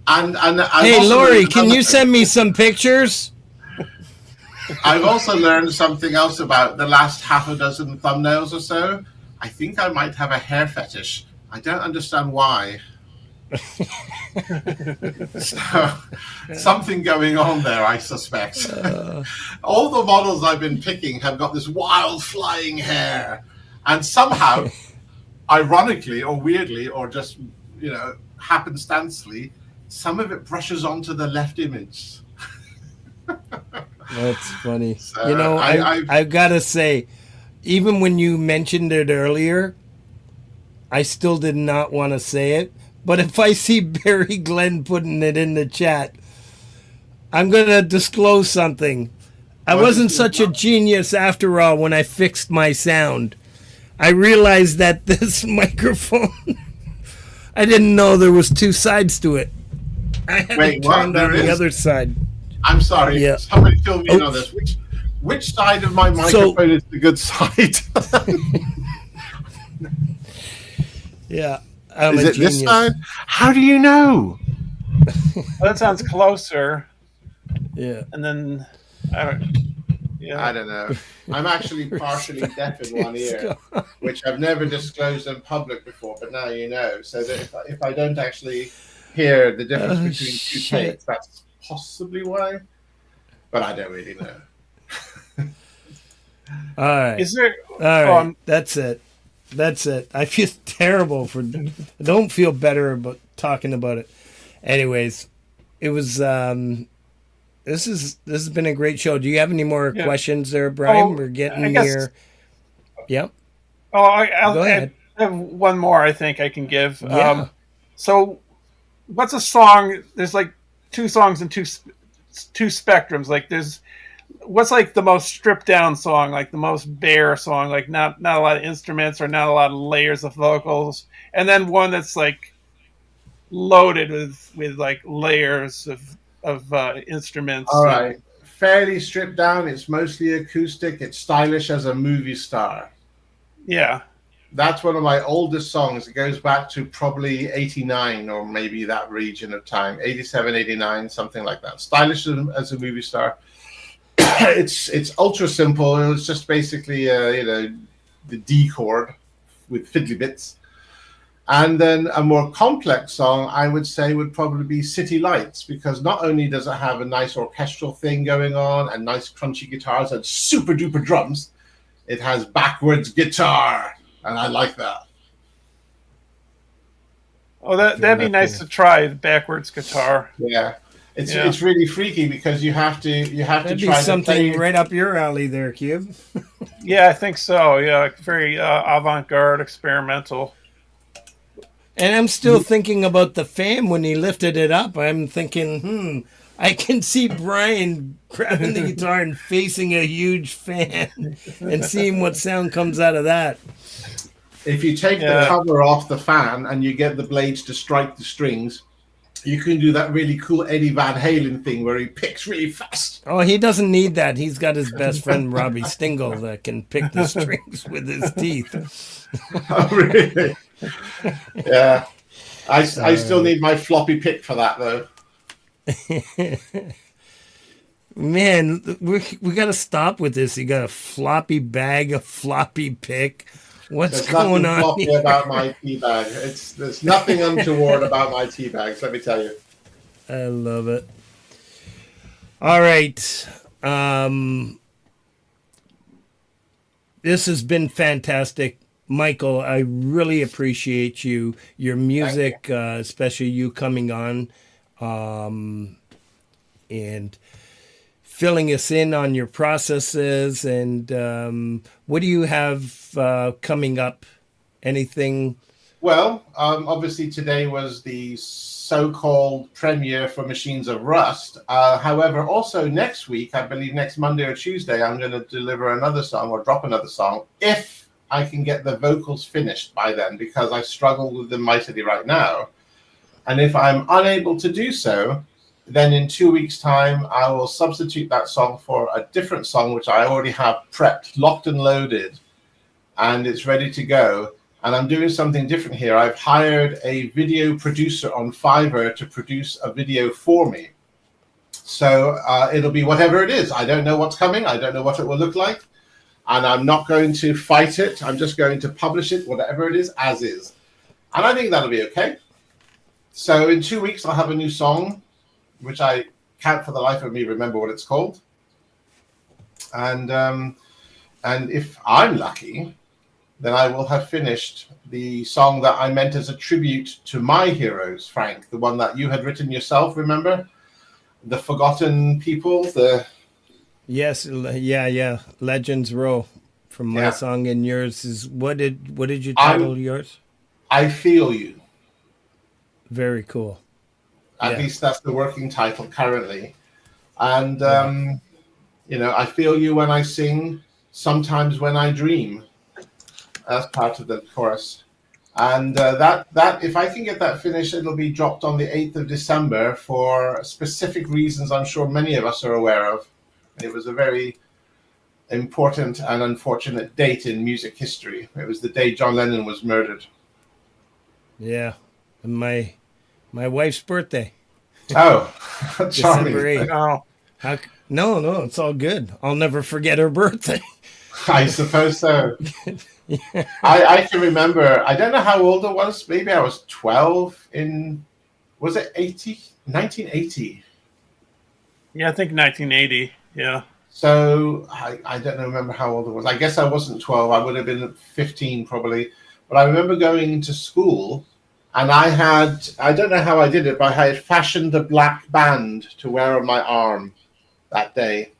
And hey, Laurie, can you send me some pictures? I've also learned something else about the last half a dozen thumbnails or so. I think I might have a hair fetish. I don't understand why. So something going on there, I suspect. All the models I've been picking have got this wild flying hair, and somehow, ironically or weirdly or just happenstancely, some of it brushes onto the left image. That's funny. So I've got to say, even when you mentioned it earlier, I still did not want to say it. But if I see Barry Glenn putting it in the chat, I'm going to disclose something. I wasn't such a genius after all when I fixed my sound. I realized that this microphone, I didn't know there was 2 sides to it. I had it turned on the other side. I'm sorry. Yeah. Somebody fill me in on this. Which side of my microphone is the good side? Yeah. Is it this side? How do you know? Well, that sounds closer. Yeah. And then I don't know. I'm actually partially deaf in one ear, which I've never disclosed in public before, but now you know. So that if I don't actually hear the difference between 2 takes, that's possibly why. But I don't really know. All right. Is there? All right. That's it. That's it. I feel terrible I don't feel better about talking about it. Anyways, it was this has been a great show. Do you have any more questions there, Brian? We're getting near. Yep. Oh, Go ahead. I have one more I think I can give. Yeah. So what's a song? There's like 2 songs and two spectrums. Like what's like the most stripped down song, like the most bare song, like not a lot of instruments or not a lot of layers of vocals, and then one that's like loaded with like layers of instruments. All right, fairly stripped down. It's mostly acoustic. It's stylish as a movie star. Yeah, that's one of my oldest songs. It goes back to probably 89 or maybe that region of time, 87, 89, something like that. Stylish as a movie star. It's ultra simple. It's just basically the D chord with fiddly bits, and then a more complex song I would say would probably be City Lights, because not only does it have a nice orchestral thing going on and nice crunchy guitars and super duper drums, it has backwards guitar, and I like that. Oh, that'd be nice to try, the backwards guitar. Yeah. It's really freaky because you have to That'd try be something to play right up your alley there, Cube. Yeah, I think so. Yeah, very avant-garde, experimental. And I'm still thinking about the fan when he lifted it up. I'm thinking, I can see Brian grabbing the guitar and facing a huge fan and seeing what sound comes out of that. If you take the cover off the fan and you get the blades to strike the strings, you can do that really cool Eddie Van Halen thing where he picks really fast. Oh, he doesn't need that. He's got his best friend Robbie Stingle that can pick the strings with his teeth. Oh, really? Yeah. I still need my floppy pick for that, though. Man, we got to stop with this. You got a floppy bag, a floppy pick. What's There's going nothing on floppy here? about my tea bag. There's nothing untoward about my tea bags, let me tell you. I love it. All right. This has been fantastic. Michael, I really appreciate you, your music, especially you coming on and filling us in on your processes. And what do you have coming up? Anything? Well, obviously today was the so-called premiere for Machines of Rust. However, also next week, I believe next Monday or Tuesday, I'm going to deliver another song or drop another song if I can get the vocals finished by then, because I struggle with them mightily right now. And if I'm unable to do so, then in 2 weeks' time, I will substitute that song for a different song, which I already have prepped, locked and loaded, and it's ready to go. And I'm doing something different here. I've hired a video producer on Fiverr to produce a video for me. So it'll be whatever it is. I don't know what's coming. I don't know what it will look like. And I'm not going to fight it. I'm just going to publish it, whatever it is, as is. And I think that'll be okay. So in 2 weeks, I'll have a new song, which I can't for the life of me remember what it's called. And if I'm lucky, then I will have finished the song that I meant as a tribute to my heroes, Frank, the one that you had written yourself, remember? The Forgotten People, Yes, yeah. Legends Row from my song, and yours is what did you title yours? I Feel You. Very cool. At least that's the working title currently. And I feel you when I sing, sometimes when I dream. That's part of the chorus. And that if I can get that finished, it'll be dropped on the 8th of December for specific reasons I'm sure many of us are aware of. It was a very important and unfortunate date in music history. It was the day John Lennon was murdered. Yeah, and my wife's birthday. Oh, December 8th. Oh, No, it's all good. I'll never forget her birthday. I suppose so. I can remember, I don't know how old I was. Maybe I was 12 was it 1980? yeah, I think 1980. Yeah. So I don't remember how old I was. I guess I wasn't 12. I would have been 15 probably. But I remember going to school and I don't know how I did it, but I had fashioned a black band to wear on my arm that day,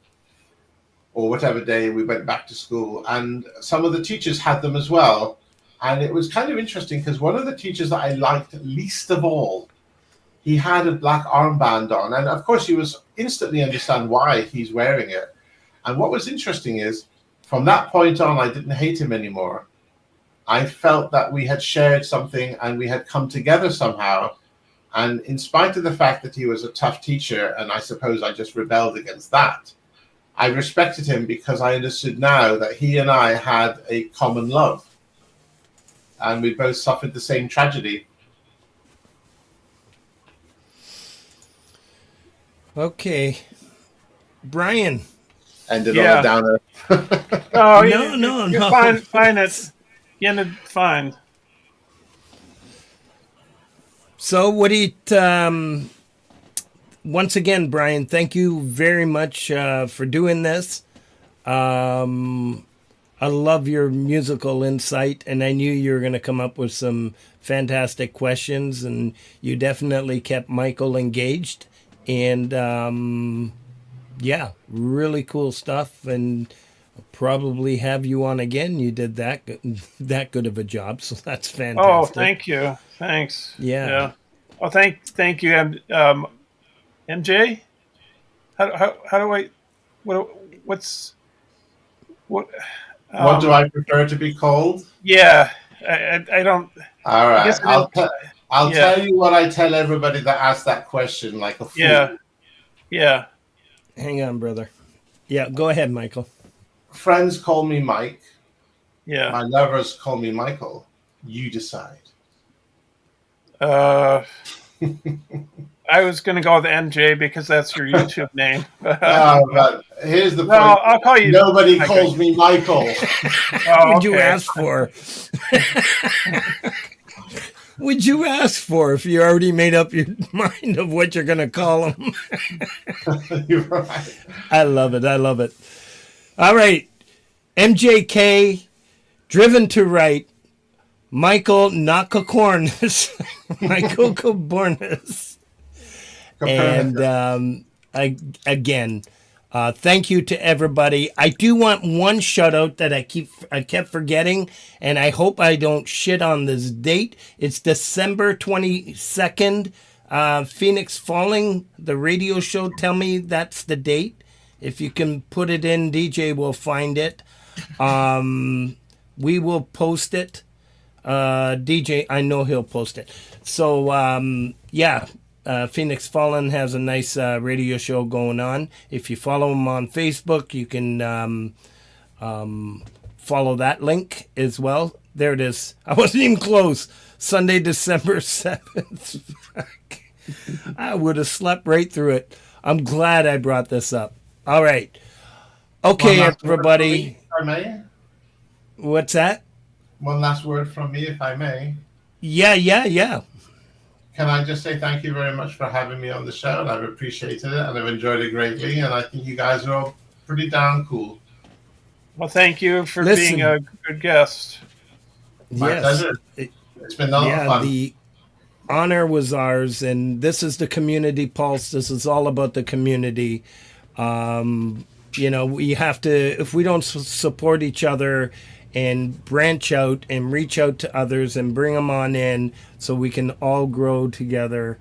or whatever day we went back to school. And some of the teachers had them as well. And it was kind of interesting because one of the teachers that I liked least of all, he had a black armband on. And of course, you was instantly understand why he's wearing it. And what was interesting is, from that point on, I didn't hate him anymore. I felt that we had shared something and we had come together somehow. And in spite of the fact that he was a tough teacher, and I suppose I just rebelled against that, I respected him because I understood now that he and I had a common love. And we both suffered the same tragedy. Okay, Brian. Ended on a downer. Oh, No. You're fine. It's fine. So what do you? Once again, Brian, thank you very much for doing this. I love your musical insight, and I knew you were going to come up with some fantastic questions, and you definitely kept Michael engaged. And really cool stuff. And probably have you on again. You did that good of a job, so that's fantastic. Oh, thank you. Thanks. Yeah. Well, thank you, MJ. How do I what's what? What do I prefer to be called? Yeah, I don't. All I right, guess I'll yeah. tell you what I tell everybody that asks that question, like a fool. Yeah. Hang on, brother. Yeah, go ahead, Michael. Friends call me Mike. Yeah. My lovers call me Michael. You decide. I was going to go with MJ because that's your YouTube name. But here's the point. I'll call you. Nobody calls me Michael. What would you ask for? Would you ask for if you already made up your mind of what you're going to call him? You're right. I love it. All right. MJK, driven to right. Michael Nakakornis. Michael Kobernus. And again, thank you to everybody. I do want one shout out that I kept forgetting, and I hope I don't shit on this date. It's December 22nd. Phoenix Falling, the radio show. Tell me that's the date. If you can put it in, DJ will find it. We will post it. DJ, I know he'll post it. So, Phoenix Fallen has a nice radio show going on. If you follow him on Facebook, you can follow that link as well. There it is. I wasn't even close. Sunday, December 7th. I would have slept right through it. I'm glad I brought this up. All right. Okay, everybody. If I may. What's that? One last word from me, if I may. Yeah. Can I just say thank you very much for having me on the show? And I've appreciated it, and I've enjoyed it greatly. And I think you guys are all pretty darn cool. Well, thank you for being a good guest. My pleasure. It's been a lot of fun. The honor was ours, and this is the Community Pulse. This is all about the community. We have to, if we don't support each other and branch out and reach out to others and bring them on in so we can all grow together.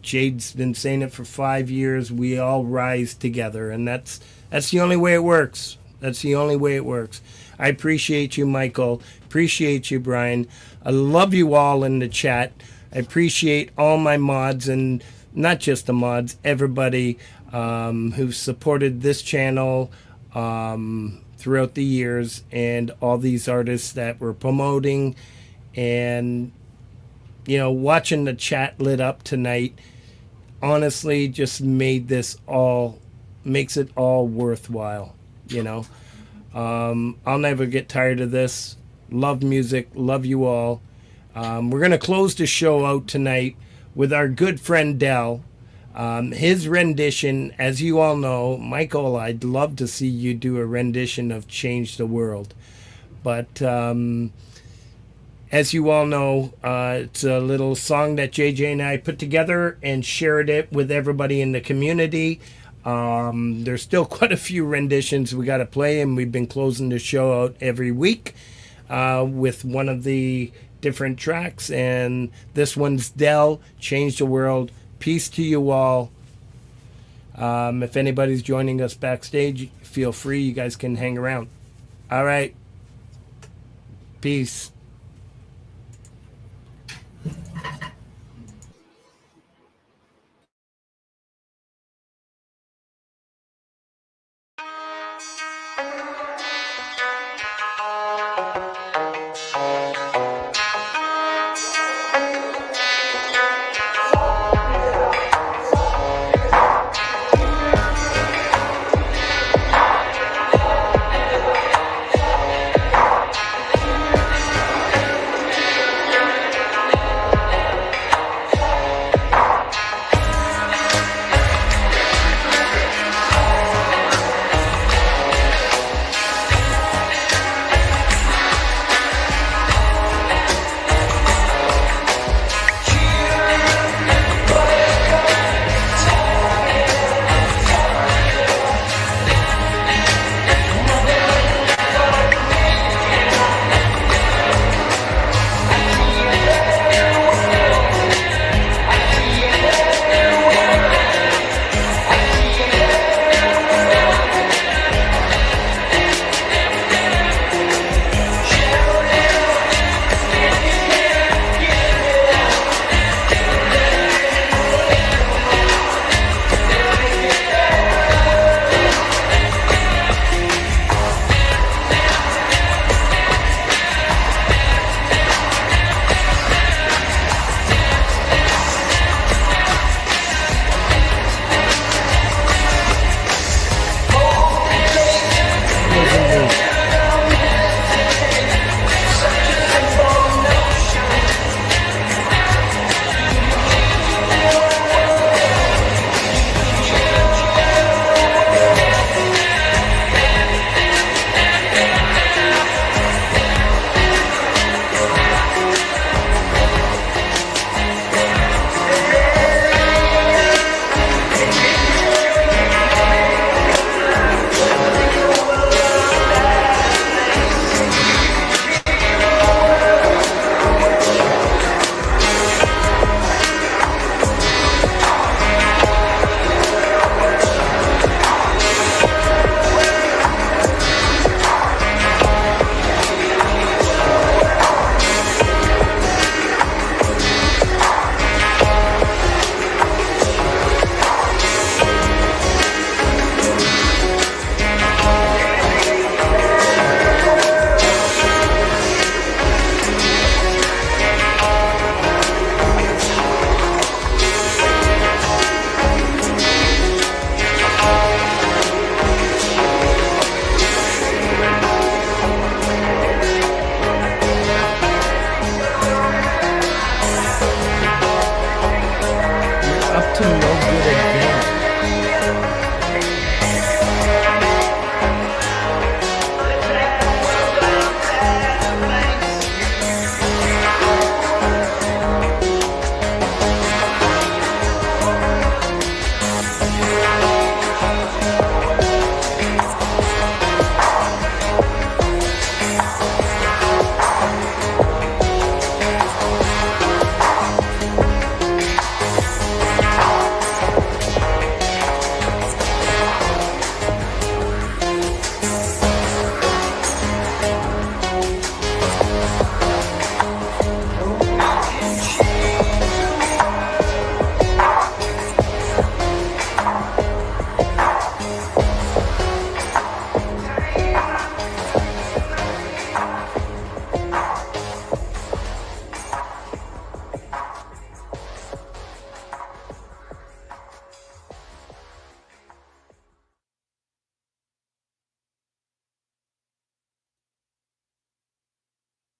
Jade's been saying it for 5 years. We all rise together, and that's the only way it works. That's the only way it works. I appreciate you, Michael. Appreciate you, Brian. I love you all in the chat. I appreciate all my mods, and not just the mods, everybody who's supported this channel throughout the years, and all these artists that we're promoting, and watching the chat lit up tonight honestly just makes it all worthwhile. I'll never get tired of this. Love music, love you all. We're gonna close the show out tonight with our good friend Dell. His rendition, as you all know, Michael, I'd love to see you do a rendition of Change the World. But as you all know, it's a little song that JJ and I put together and shared it with everybody in the community. There's still quite a few renditions we got to play, and we've been closing the show out every week with one of the different tracks. And this one's Dell, Change the World. Peace to you all. If anybody's joining us backstage, feel free. You guys can hang around. All right. Peace. to no good again.